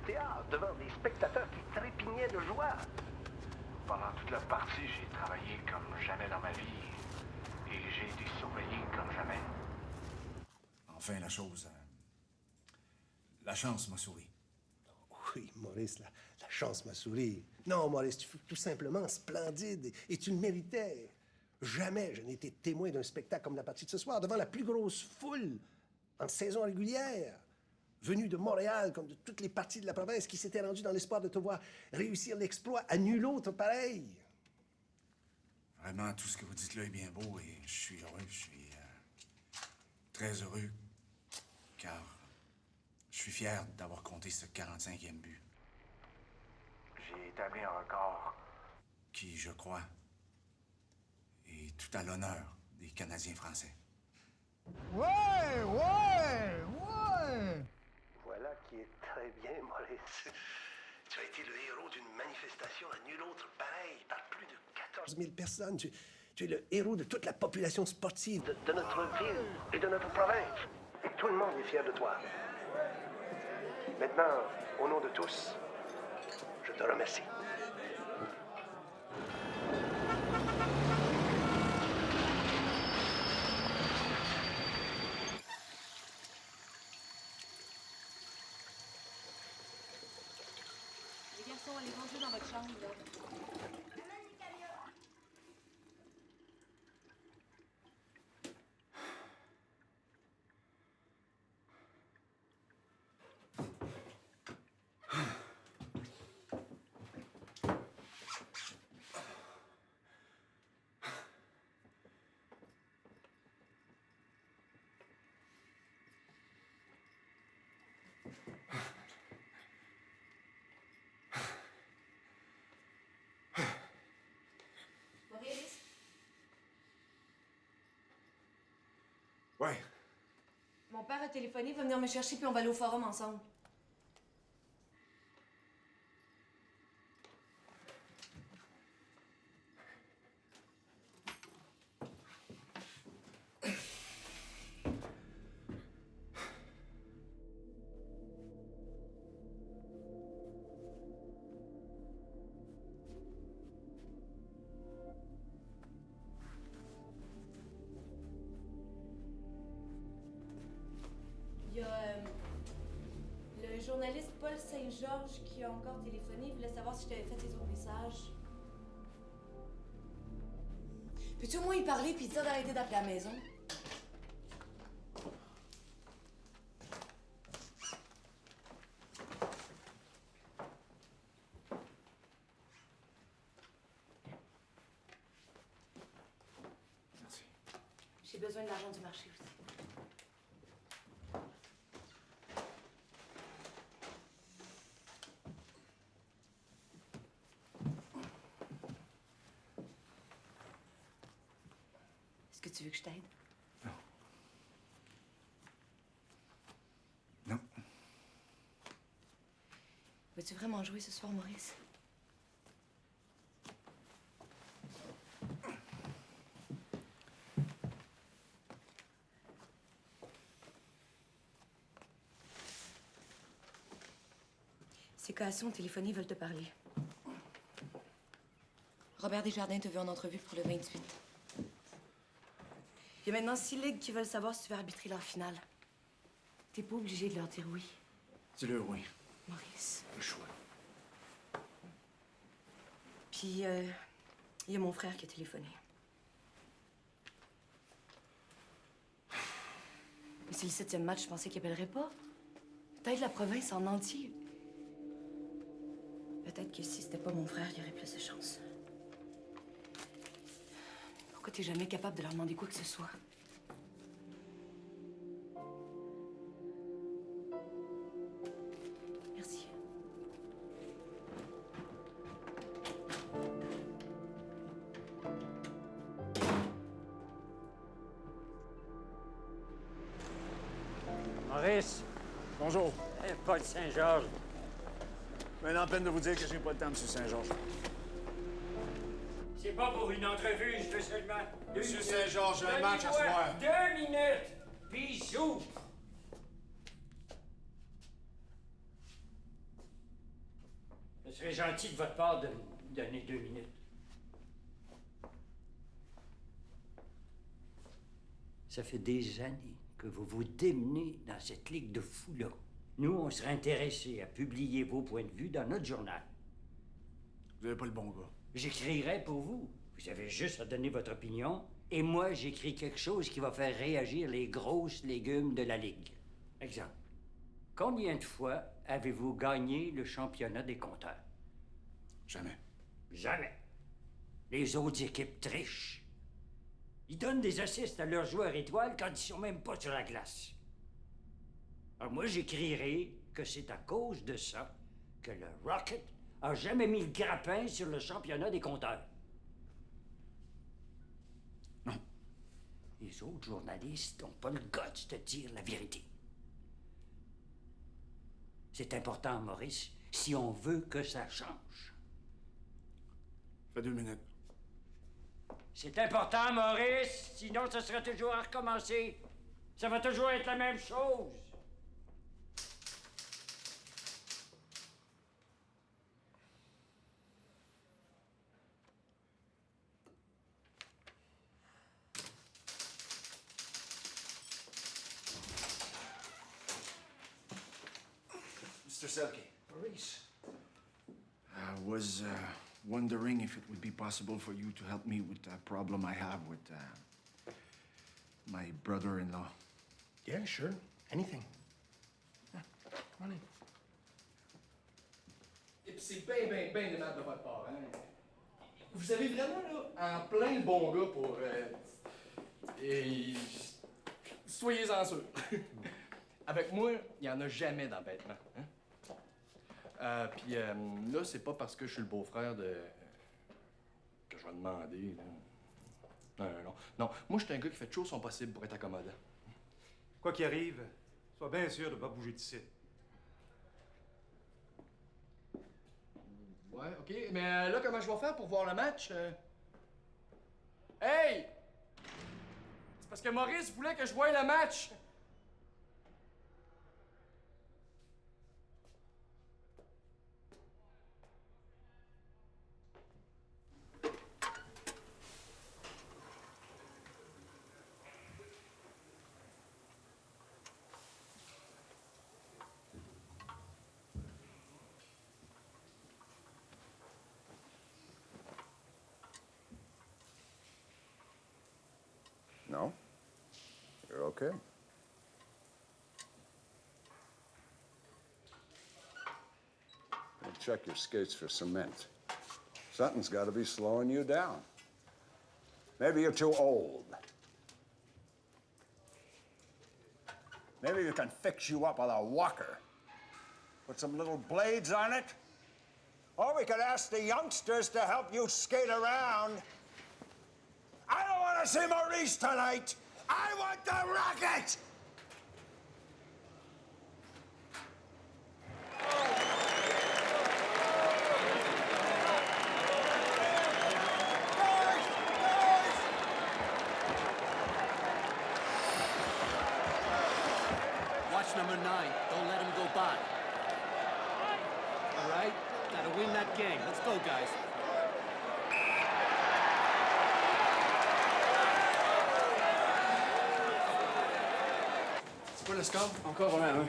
théâtre devant des spectateurs qui trépignaient de joie. Pendant toute la partie, j'ai travaillé comme jamais dans ma vie. Et j'ai été surveillé comme jamais. Enfin, la chance m'a souri. Oui, Maurice, la chance m'a souri. Non, Maurice, tu fais tout simplement splendide et tu le méritais. Jamais je n'ai été témoin d'un spectacle comme la partie de ce soir, devant la plus grosse foule en saison régulière, venue de Montréal comme de toutes les parties de la province qui s'étaient rendues dans l'espoir de te voir réussir l'exploit à nul autre pareil. Vraiment, tout ce que vous dites là est bien beau et je suis heureux, je suis très heureux, car je suis fier d'avoir compté ce 45e but. J'ai établi un record. Qui, je crois, est tout à l'honneur des Canadiens français. Ouais! Voilà qui est très bien, Maurice. Tu as été le héros d'une manifestation à nul autre pareil par plus de 14 000 personnes. Tu es le héros de toute la population sportive. de notre ville et de notre province. Et tout le monde est fier de toi. Maintenant, au nom de tous, je te remercie. Les garçons, allez ranger dans votre chambre, là. Maurice? Ouais. Mon père a téléphoné, il va venir me chercher, puis on va aller au forum ensemble. Il y a le journaliste Paul Saint-Georges qui a encore téléphoné. Il voulait savoir si je t'avais fait tes autres messages. Peux-tu au moins y parler puis dire d'arrêter d'appeler à la maison? Merci. J'ai besoin de l'argent du marché aussi. Est-ce que tu veux que je t'aide? Non. Veux-tu vraiment jouer ce soir, Maurice? Ces Casson ont téléphoné, ils veulent te parler. Robert Desjardins te veut en entrevue pour le 28. Il y a maintenant 6 ligues qui veulent savoir si tu veux arbitrer leur finale. T'es pas obligé de leur dire oui. Dis-le oui. Maurice. Le choix. Puis, il y a mon frère qui a téléphoné. Mais c'est le 7e match, je pensais qu'il appellerait pas. Peut-être la province en entier. Peut-être que si c'était pas mon frère, il y aurait plus de chance. Pourquoi t'es jamais capable de leur demander quoi que ce soit? Merci. Maurice. Bonjour. Paul Saint-Georges. Maintenant, peine de vous dire que j'ai pas le temps, M. Saint-Georges. C'est pas pour une entrevue, je veux seulement... Monsieur Saint-Georges, j'ai un match à soir. 2 minutes, puis j'ouvre. serait gentil de votre part de me donner 2 minutes. Ça fait des années que vous vous démenez dans cette ligue de fous-là. Nous, on serait intéressés à publier vos points de vue dans notre journal. Vous avez pas le bon gars. J'écrirai pour vous. Vous avez juste à donner votre opinion. Et moi, j'écris quelque chose qui va faire réagir les grosses légumes de la Ligue. Exemple. Combien de fois avez-vous gagné le championnat des compteurs? Jamais. Jamais. Les autres équipes trichent. Ils donnent des assists à leurs joueurs étoiles quand ils sont même pas sur la glace. Alors moi, j'écrirai que c'est à cause de ça que le Rocket a jamais mis le grappin sur le championnat des compteurs. Non. Les autres journalistes n'ont pas le guts de dire la vérité. C'est important, Maurice, si on veut que ça change. Ça fait 2 minutes. C'est important, Maurice, sinon ça sera toujours à recommencer. Ça va toujours être la même chose. Mr. Selke. Maurice. I was wondering if it would be possible for you to help me with a problem I have with my brother-in-law. Yeah, sure. Anything. Yeah, come on in. Et puis c'est bien aimable de votre part, hein? Vous avez vraiment, là, en plein le bon gars pour... Et... Soyez-en sûrs. Avec moi, il n'y en a jamais d'embêtement, hein? Puis là, c'est pas parce que je suis le beau-frère de... que je vais demander, là. Non. Moi, je suis un gars qui fait toujours son possible pour être accommodant. Quoi qu'il arrive, sois bien sûr de ne pas bouger d'ici. Ouais, OK. Mais là, comment je vais faire pour voir le match? Hey! C'est parce que Maurice voulait que je voie le match! No? You're okay. And check your skates for cement. Something's got to be slowing you down. Maybe you're too old. Maybe we can fix you up with a walker. Put some little blades on it. Or we could ask the youngsters to help you skate around. I don't want to see Maurice tonight. I want the Rocket! Watch number 9. Don't let him go by. All right? Gotta win that game. Let's go, guys. C'est quoi le score? Encore 1-1.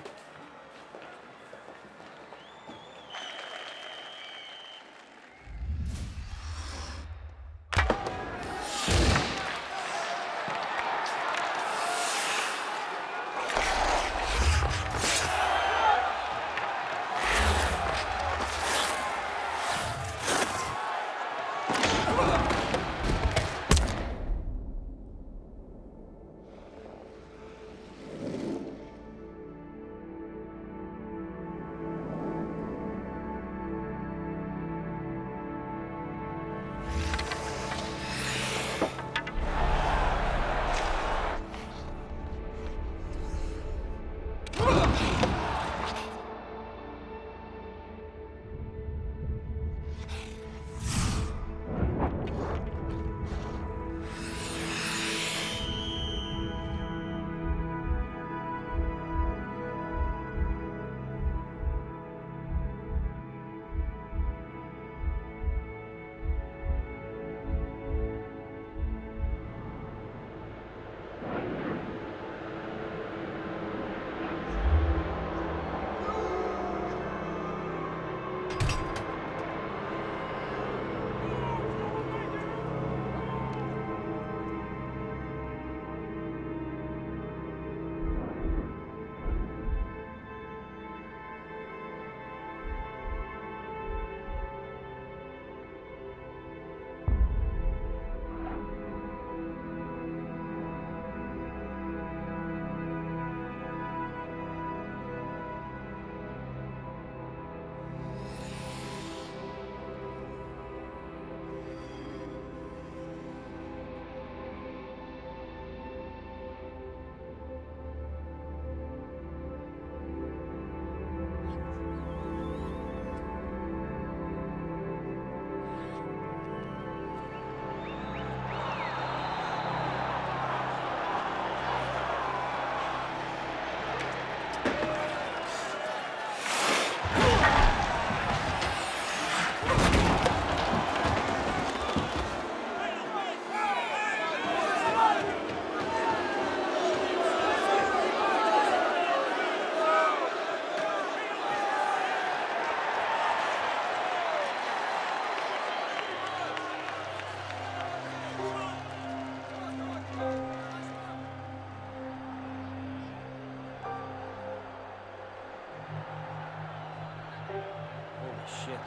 Shit.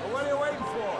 Well, what are you waiting for?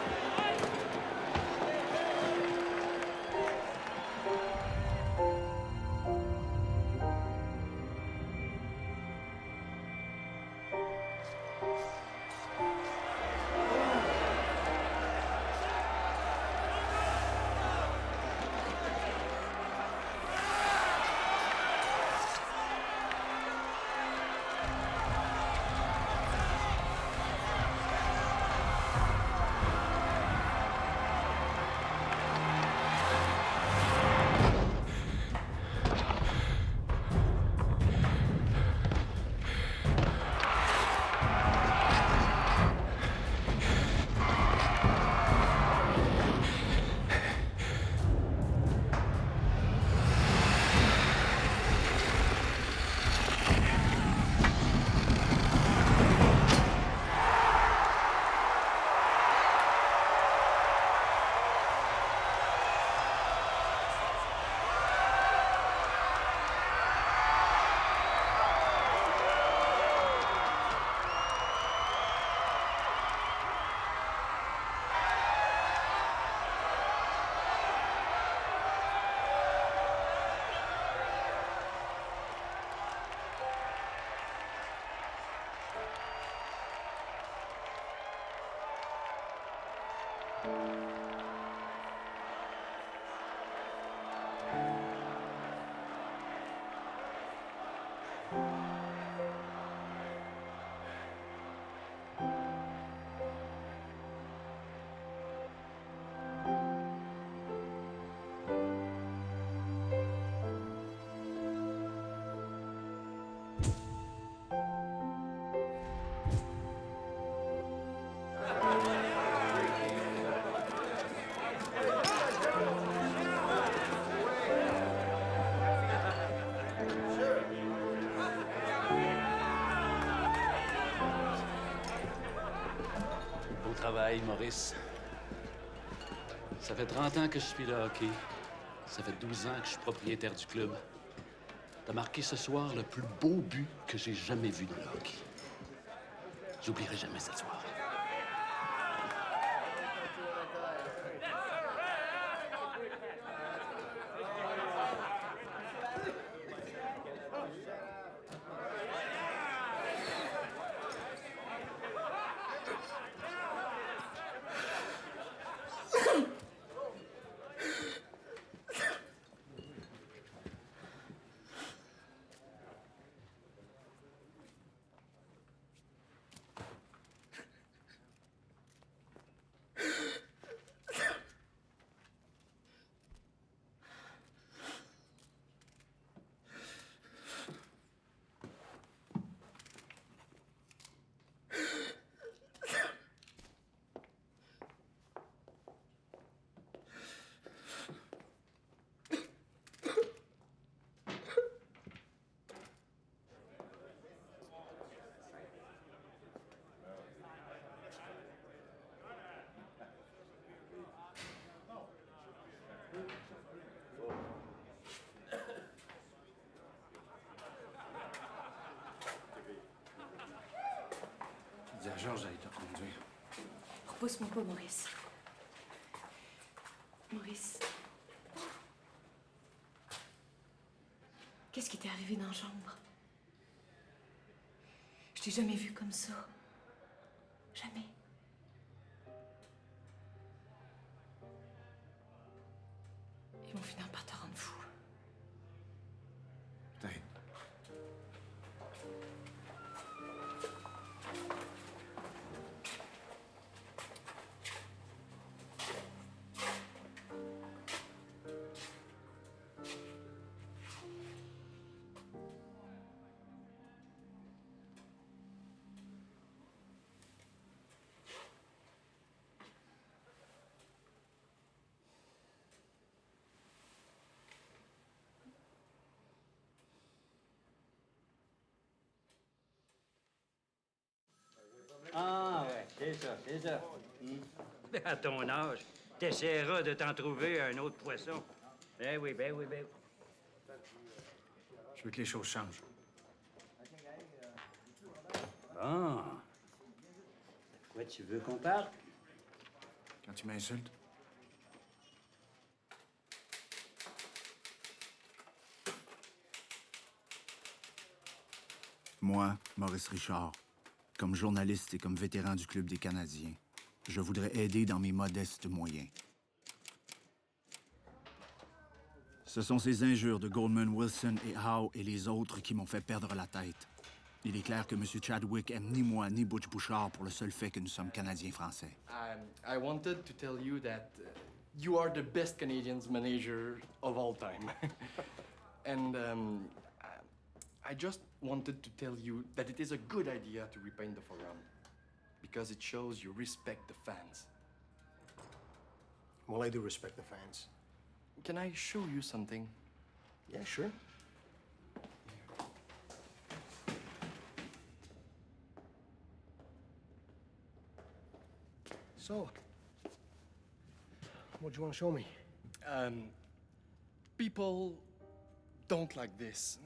Beau travail, Maurice. Ça fait 30 ans que je suis le hockey. Ça fait 12 ans que je suis propriétaire du club. T'as marqué ce soir le plus beau but que j'ai jamais vu dans le hockey. J'oublierai jamais cette soirée. Dis à Georges d'aller te conduire. Repousse-moi pas, Maurice. Maurice. Qu'est-ce qui t'est arrivé dans la chambre? Je t'ai jamais vu comme ça. Jamais. Ils vont finir par te rendre fou. Peut-être. c'est ça, c'est ça. À ton âge, t'essaieras de t'en trouver un autre poisson. Ben oui, ben oui, ben oui. Je veux que les choses changent. Bon. De quoi tu veux qu'on parle? Quand tu m'insultes. Moi, Maurice Richard, comme journaliste et comme vétéran du Club des Canadiens, je voudrais aider dans mes modestes moyens. Ce sont ces injures de Goldman, Wilson et Howe et les autres qui m'ont fait perdre la tête. Il est clair que M. Chadwick aime ni moi ni Butch Bouchard pour le seul fait que nous sommes Canadiens-Français. I wanted to tell you that you are the best Canadiens manager of all time. And I just wanted to tell you that it is a good idea to repaint the Forum because it shows you respect the fans. Well, I do respect the fans. Can I show you something? Yeah, sure. So, what do you want to show me? People don't like this.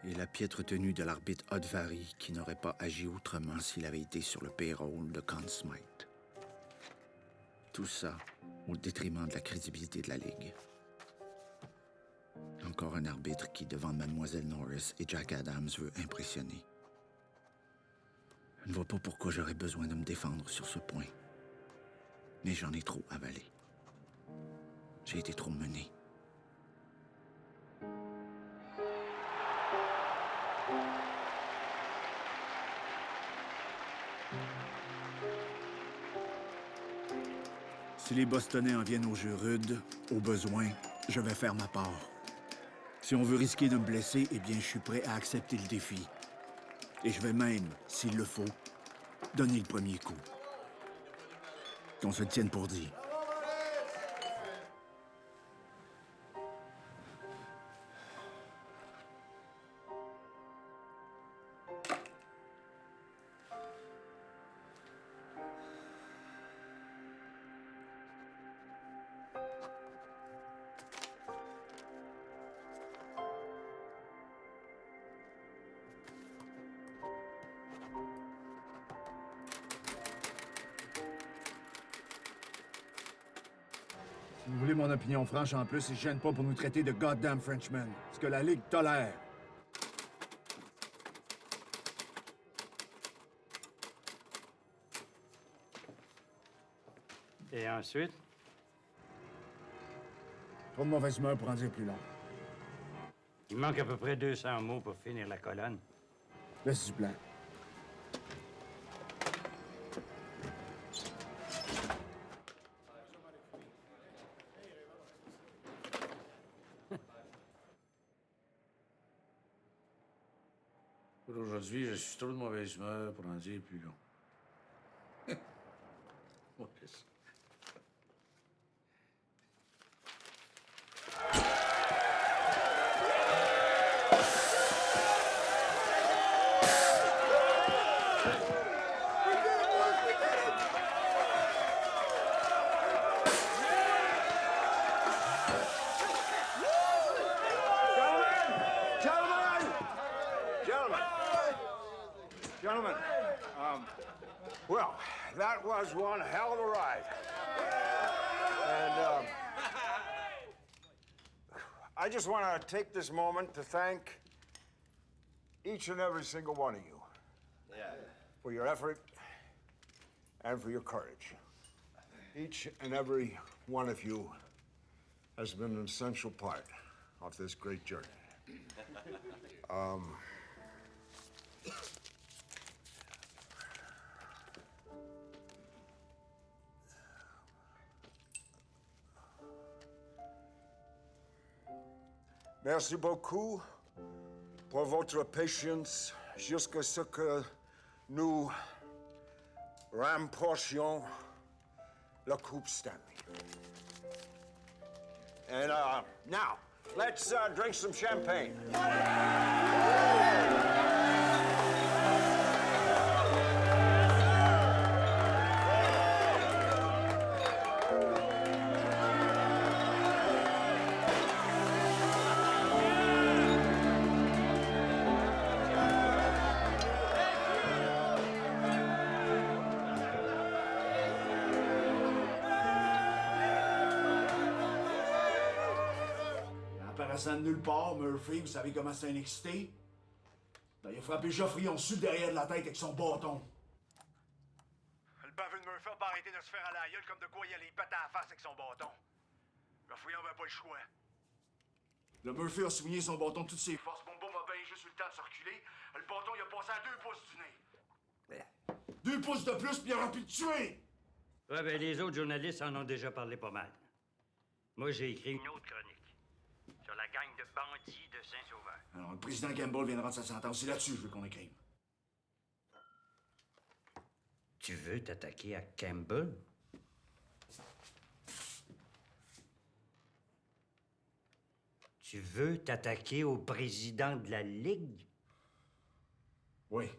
Et la piètre tenue de l'arbitre Hodvari qui n'aurait pas agi autrement s'il avait été sur le payroll de Conn Smythe. Tout ça au détriment de la crédibilité de la Ligue. Encore un arbitre qui, devant Mademoiselle Norris et Jack Adams, veut impressionner. Je ne vois pas pourquoi j'aurais besoin de me défendre sur ce point. Mais j'en ai trop avalé. J'ai été trop mené. Si les Bostonnais en viennent au jeu rude, au besoin, je vais faire ma part. Si on veut risquer de me blesser, eh bien, je suis prêt à accepter le défi. Et je vais même, s'il le faut, donner le premier coup. Qu'on se tienne pour dit. Si vous voulez mon opinion franche en plus, ils ne gênent pas pour nous traiter de goddamn Frenchmen. Ce que la Ligue tolère. Et ensuite? Trop de mauvaise humeur pour en dire plus long. Il manque à peu près 200 mots pour finir la colonne. Laisse du plan. Pour aujourd'hui, je suis trop de mauvaise humeur pour en dire plus long. Maurice. Gentlemen, well, that was one hell of a ride. And I just want to take this moment to thank each and every single one of you for your effort and for your courage. Each and every one of you has been an essential part of this great journey. Merci beaucoup pour votre patience jusqu'à ce que nous remportions la Coupe Stanley. And now, let's drink some champagne. Apparaissant de nulle part, Murphy, vous savez comment c'est un excité? Ben, il a frappé Geoffrion dessus derrière de la tête avec son bâton. Le baveux de Murphy a pas arrêté de se faire à la gueule comme de quoi il allait péter à la face avec son bâton. Geoffrion avait pas le choix. Le Murphy a souligné son bâton de toutes ses forces. Bon m'a bien juste eu le temps de se reculer. Le bâton, il a passé à 2 pouces du nez. 2 pouces de plus, puis il aurait pu le tuer! Ouais, ben les autres journalistes en ont déjà parlé pas mal. Moi, j'ai écrit une autre chronique sur la gang de bandits de Saint-Sauveur. Alors, le président Campbell viendra de sa sentence. C'est là-dessus que je veux qu'on écrive. Tu veux t'attaquer à Campbell? Tu veux t'attaquer au président de la Ligue? Oui.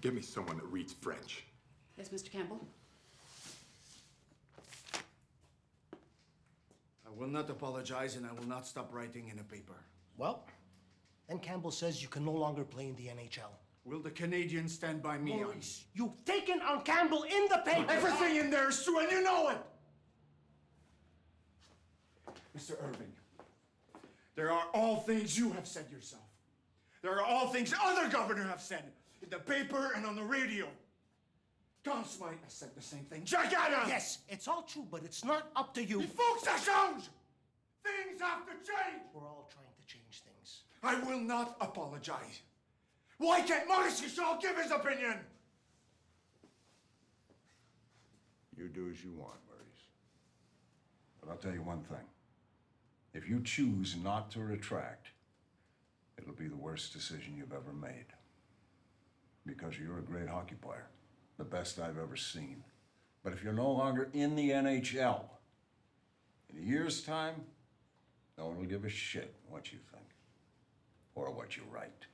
Give me someone that reads French. Yes, Mr. Campbell? I will not apologize, and I will not stop writing in a paper. Well, then Campbell says you can no longer play in the NHL. Will the Canadians stand by me? Maurice, you've taken on Campbell in the paper! Everything in there is true, and you know it! Mr. Irving, there are all things you have said yourself. There are all things other governors have said in the paper and on the radio. Conn Smythe has said the same thing. Jack Adams! Yes, it's all true, but it's not up to you. Il faut que ça change! Things have to change! We're all trying to change things. I will not apologize. Why can't Maurice Richard give his opinion? You do as you want, Maurice. But I'll tell you one thing. If you choose not to retract, it'll be the worst decision you've ever made. Because you're a great hockey player. The best I've ever seen. But if you're no longer in the NHL, in a year's time, no one will give a shit what you think. Or what you write.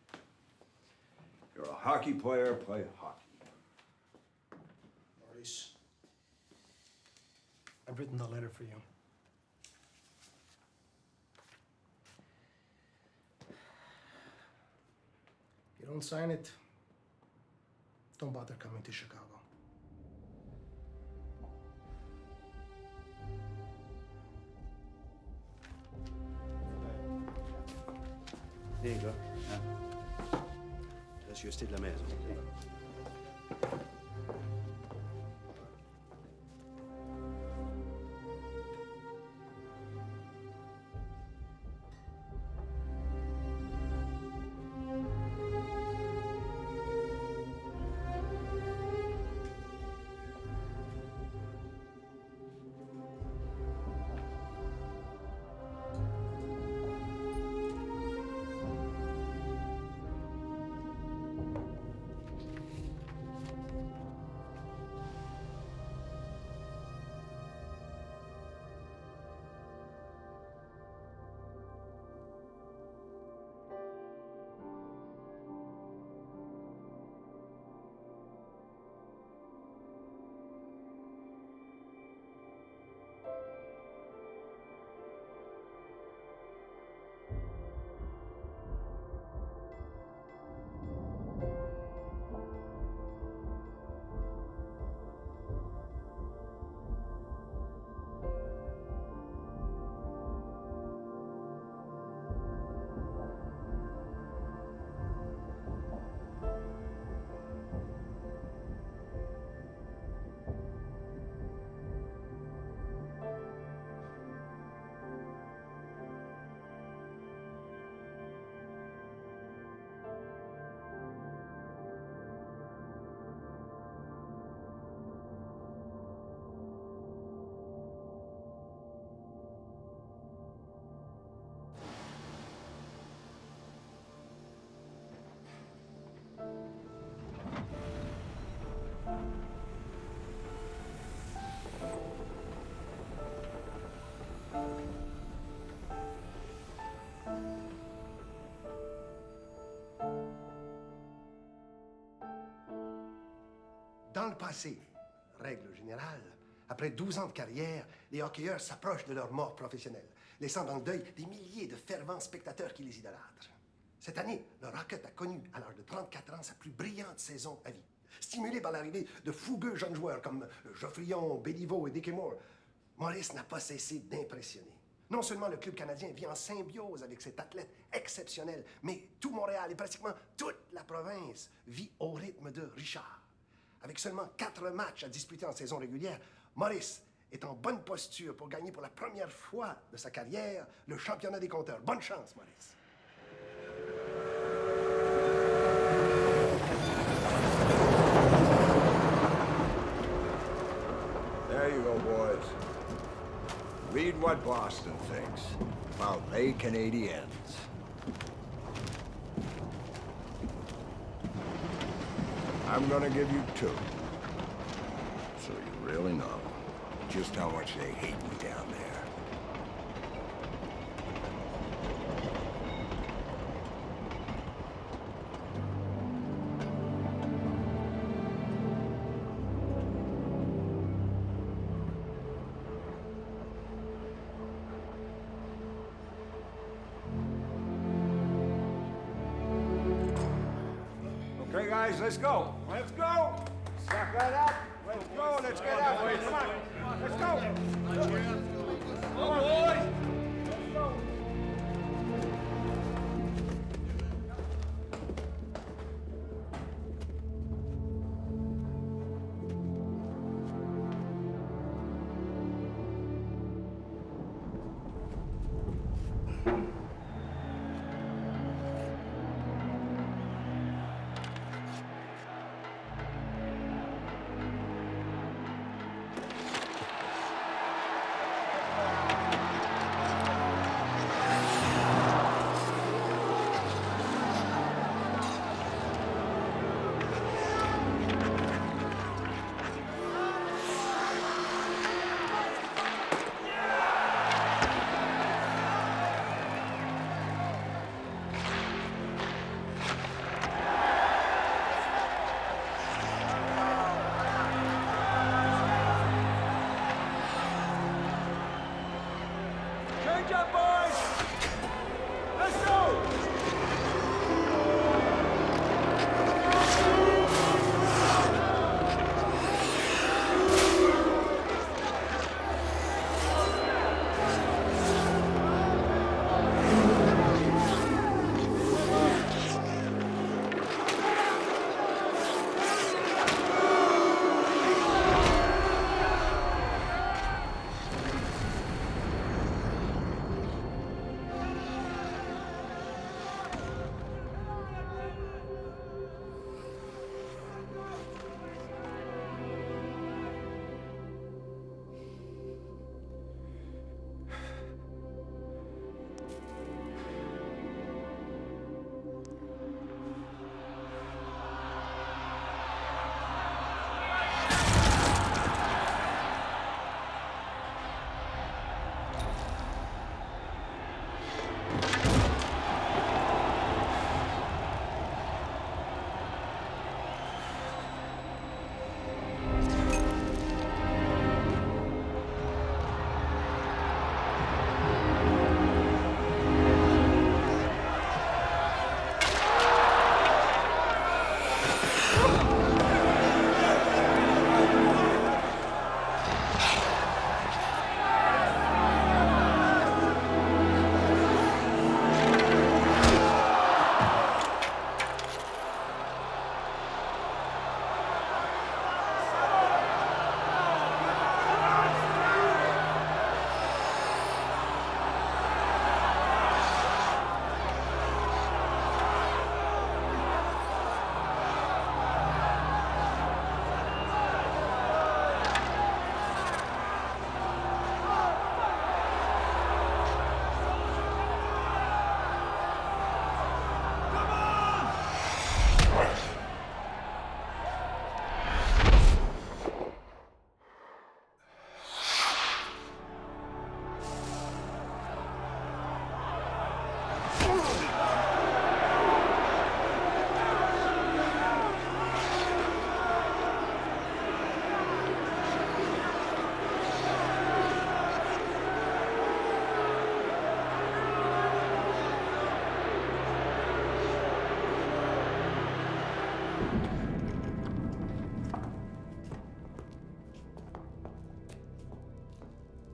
You're a hockey player, play hockey. Maurice, I've written the letter for you. If you don't sign it, don't bother coming to Chicago. Les gars, hein? Gracieuseté de la maison. passé. Règle générale, après 12 ans de carrière, les hockeyeurs s'approchent de leur mort professionnelle, laissant dans le deuil des milliers de fervents spectateurs qui les idolâtrent. Cette année, le Rocket a connu, à l'âge de 34 ans, sa plus brillante saison à vie. Stimulé par l'arrivée de fougueux jeunes joueurs comme Geoffrion, Béliveau et Dickie Moore, Maurice n'a pas cessé d'impressionner. Non seulement le club canadien vit en symbiose avec cet athlète exceptionnel, mais tout Montréal et pratiquement toute la province vit au rythme de Richard. Avec seulement 4 matchs à disputer en saison régulière, Maurice est en bonne posture pour gagner pour la première fois de sa carrière le championnat des compteurs. Bonne chance, Maurice. There you go, boys. Read what Boston thinks about les Canadiens. I'm gonna give you 2. So you really know just how much they hate me down there. Okay, guys, let's go. Let's go. Suck that up. Let's go. Let's get out. Come on. Let's go. Come on, boys. Let's go.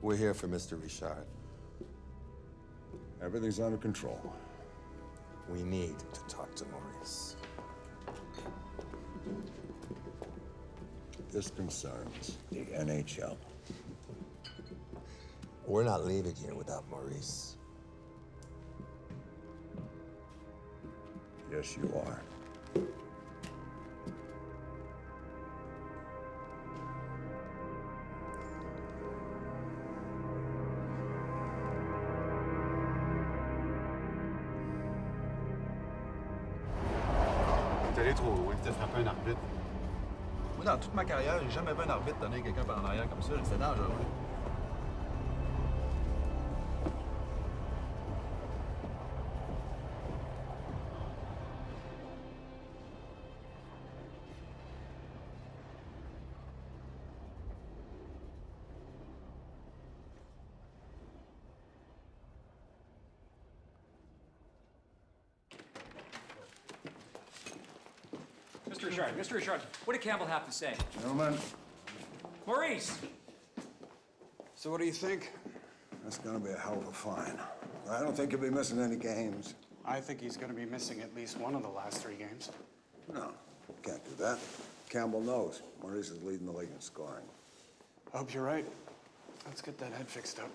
We're here for Mr. Richard. Everything's under control. We need to talk to Maurice. This concerns the NHL. We're not leaving here without Maurice. Yes, you are. T'es allé trop loin, t'as frappé un arbitre. Moi, dans toute ma carrière, j'ai jamais vu un arbitre donner quelqu'un par en arrière comme ça. C'est dangereux. Mr. Richard, what did Campbell have to say? Gentlemen. Maurice! So what do you think? That's gonna be a hell of a fine. I don't think he'll be missing any games. I think he's going to be missing at least one of the last 3 games. No, can't do that. Campbell knows. Maurice is leading the league in scoring. I hope you're right. Let's get that head fixed up.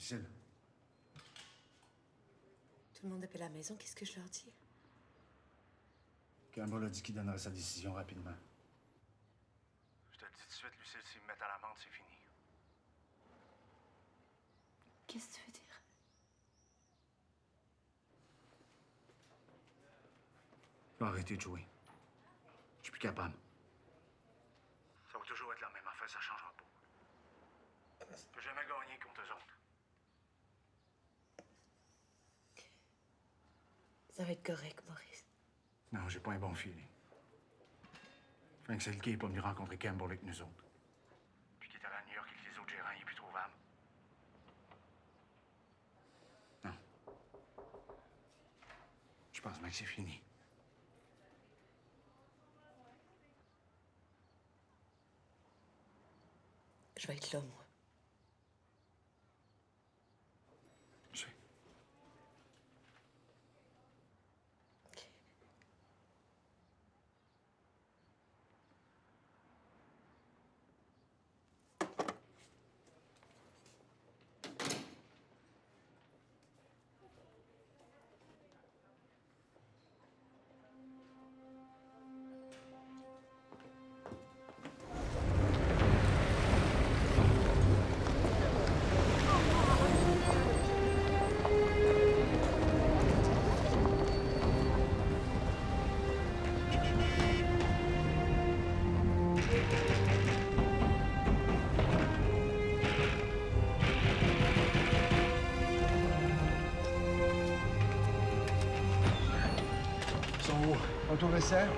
Gilles. Tout le monde appelle à la maison, qu'est-ce que je leur dis? Campbell a dit qu'il donnerait sa décision rapidement. Je te le dis tout de suite, Lucille, s'ils me mettent à l'amende, c'est fini. Qu'est-ce que tu veux dire? Je vais arrêter de jouer. Je suis plus capable. Ça va toujours être la même affaire, ça changera pas. Je peux jamais gagner contre eux autres. Ça va être correct, Maurice. Non, j'ai pas un bon feeling. Frank Selke est pas venu rencontrer Campbell avec nous autres. Puis qu'il est allé à New York avec les autres gérants, il est plus trouvable. Non. Je pense bien que c'est fini. Je vais être là, moi. Auto-vaisselle?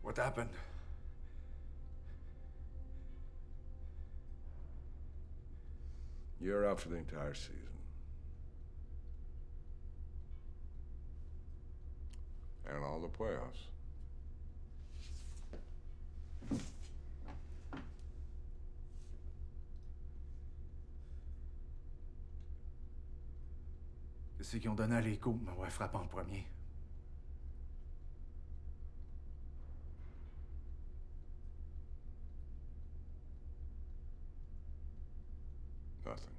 What happened? You're out for the entire season. And all the playoffs. C'est qu'ils ont donné à l'écho de m'avoir frappé en premier. Nothing.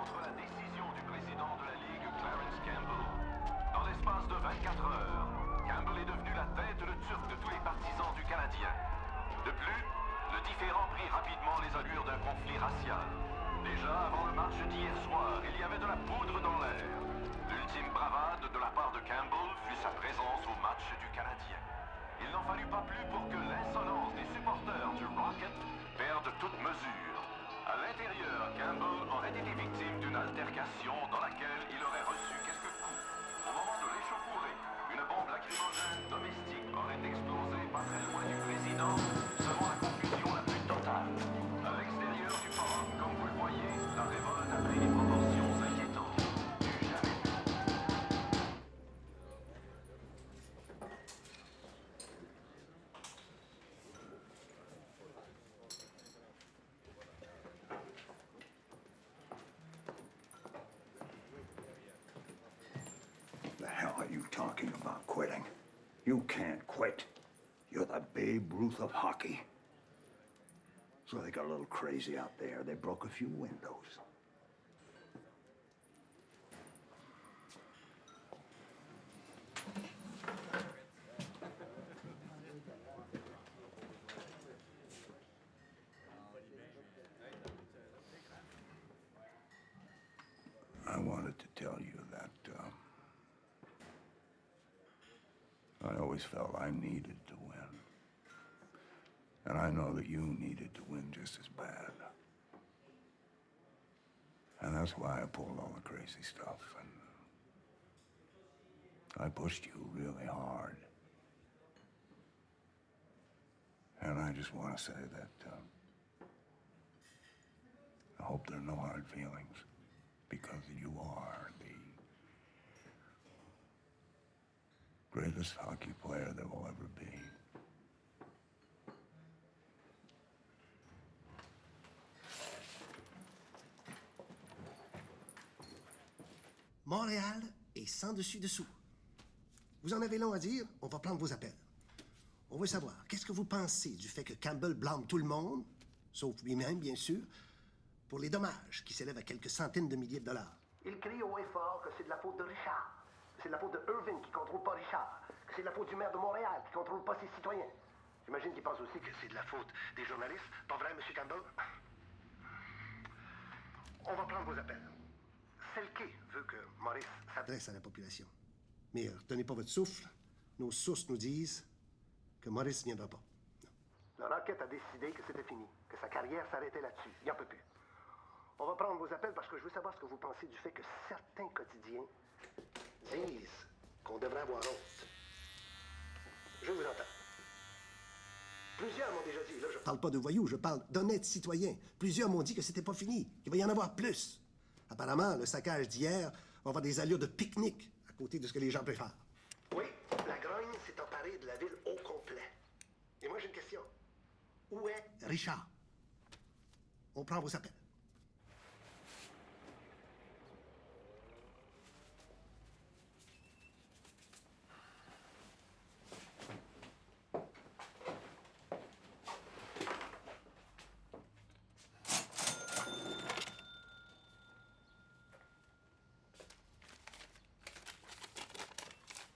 contre la décision du président de la Ligue, Clarence Campbell. Dans l'espace de 24 heures, Campbell est devenu la tête de turc de tous les partisans du Canadien. De plus, le différend prit rapidement les allures d'un conflit racial. Déjà avant le match d'hier soir, il y avait de la poudre dans l'air. L'ultime bravade de la part de Campbell fut sa présence au match du Canadien. Il n'en fallut pas plus pour que l'insolence des supporters du Rocket perde toute mesure. À l'intérieur, Campbell aurait été victime d'une altercation dans laquelle il aurait reçu quelques coups. Au moment de l'échauffourée, une bombe lacrymogène domestique aurait explosé pas très loin du président, selon la confusion la plus totale. À l'extérieur du forum, comme vous le voyez, la révolte a pris des proportions inquiétantes. Du jamais vu. The hell are you talking about quitting? You can't quit. You're the Babe Ruth of hockey. So they got a little crazy out there. They broke a few windows. I wanted to tell you that I always felt I needed to win. And I know that you needed to win just as bad. And that's why I pulled all the crazy stuff. And I pushed you really hard. And I just want to say that I hope there are no hard feelings, because you are the greatest hockey player there will ever be. Montréal est sans dessus-dessous. Vous en avez long à dire, on va prendre vos appels. On veut savoir, qu'est-ce que vous pensez du fait que Campbell blâme tout le monde, sauf lui-même, bien sûr, pour les dommages qui s'élèvent à quelques centaines de milliers de dollars? Il crie haut et fort que c'est de la faute de Richard, que c'est de la faute de Irving qui contrôle pas Richard, que c'est de la faute du maire de Montréal qui contrôle pas ses citoyens. J'imagine qu'il pense aussi que c'est de la faute des journalistes. Pas vrai, M. Campbell? On va prendre vos appels. Selke veut que Maurice S'adresse à la population. Mais retenez pas votre souffle. Nos sources nous disent que Maurice ne viendra pas. Le Rocket a décidé que c'était fini, que sa carrière s'arrêtait là-dessus. Il n'en peut plus. On va prendre vos appels parce que je veux savoir ce que vous pensez du fait que certains quotidiens disent qu'on devrait avoir honte. Je vous entends. Plusieurs m'ont déjà dit, là, Je parle pas de voyous, je parle d'honnêtes citoyens. Plusieurs m'ont dit que c'était pas fini, qu'il va y en avoir plus. Apparemment, le saccage d'hier va avoir des allures de pique-nique à côté de ce que les gens peuvent faire. Oui, la grogne s'est emparée de la ville au complet. Et moi, j'ai une question. Où est Richard, on prend vos appels.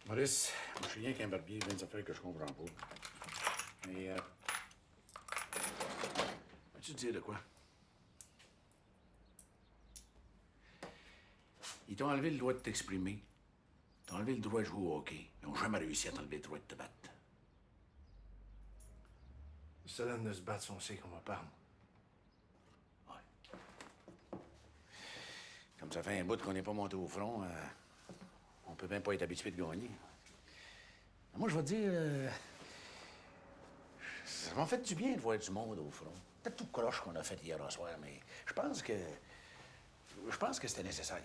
Maurice, je suis rien qu'un barbier, bien des affaires que je comprends pas. Mais, vas-tu te dire de quoi? Ils t'ont enlevé le droit de t'exprimer. Ils t'ont enlevé le droit de jouer au hockey. Ils n'ont jamais réussi à t'enlever le droit de te battre. Ça donne de se battre si on sait qu'on va perdre. Comme ça fait un bout qu'on n'est pas monté au front, on peut même pas être habitué de gagner. Moi, je vais te dire, ça m'a fait du bien de voir du monde au front. Peut-être tout cloche qu'on a fait hier soir, mais je pense que c'était nécessaire.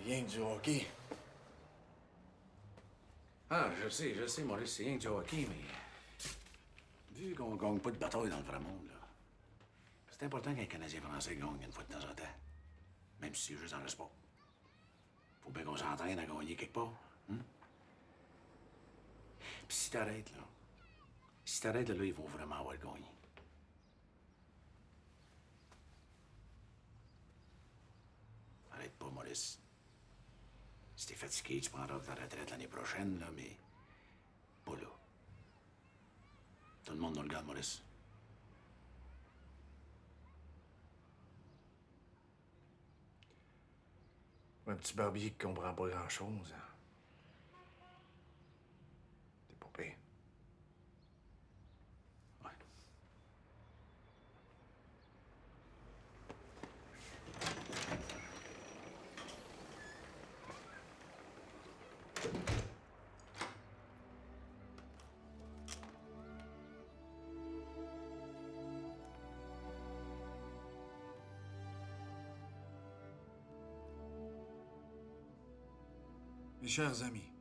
Rien que du hockey. Ah, je sais, Maurice, c'est rien que du hockey, mais vu qu'on gagne pas de bataille dans le vrai monde, là, c'est important qu'un Canadien français gagne une fois de temps en temps. Même si c'est juste dans le sport. Faut bien qu'on s'entraîne à gagner quelque part. Hein? Puis si t'arrêtes, là, ils vont vraiment avoir gagné. pas, Maurice. Si t'es fatigué, tu prendras ta retraite l'année prochaine, là, mais pas là. Tout le monde nous le garde, Maurice. Un petit barbier qui comprend pas grand-chose. T'es pas pire. Mes chers amis,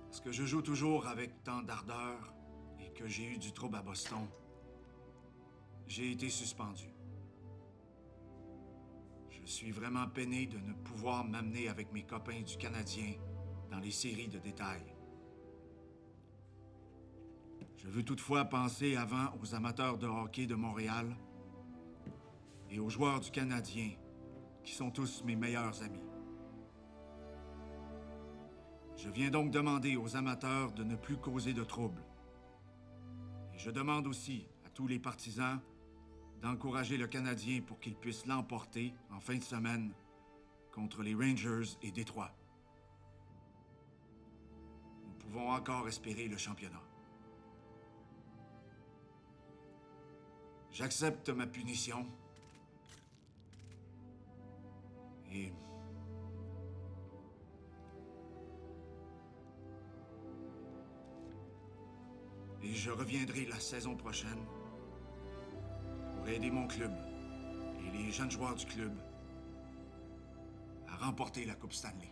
parce que je joue toujours avec tant d'ardeur et que j'ai eu du trouble à Boston, j'ai été suspendu. Je suis vraiment peiné de ne pouvoir m'amener avec mes copains du Canadien dans les séries de détail. Je veux toutefois penser avant aux amateurs de hockey de Montréal et aux joueurs du Canadien, qui sont tous mes meilleurs amis. Je viens donc demander aux amateurs de ne plus causer de troubles. Et je demande aussi à tous les partisans d'encourager le Canadien pour qu'il puisse l'emporter en fin de semaine contre les Rangers et Détroit. Nous pouvons encore espérer le championnat. J'accepte ma punition et je reviendrai la saison prochaine pour aider mon club et les jeunes joueurs du club à remporter la Coupe Stanley.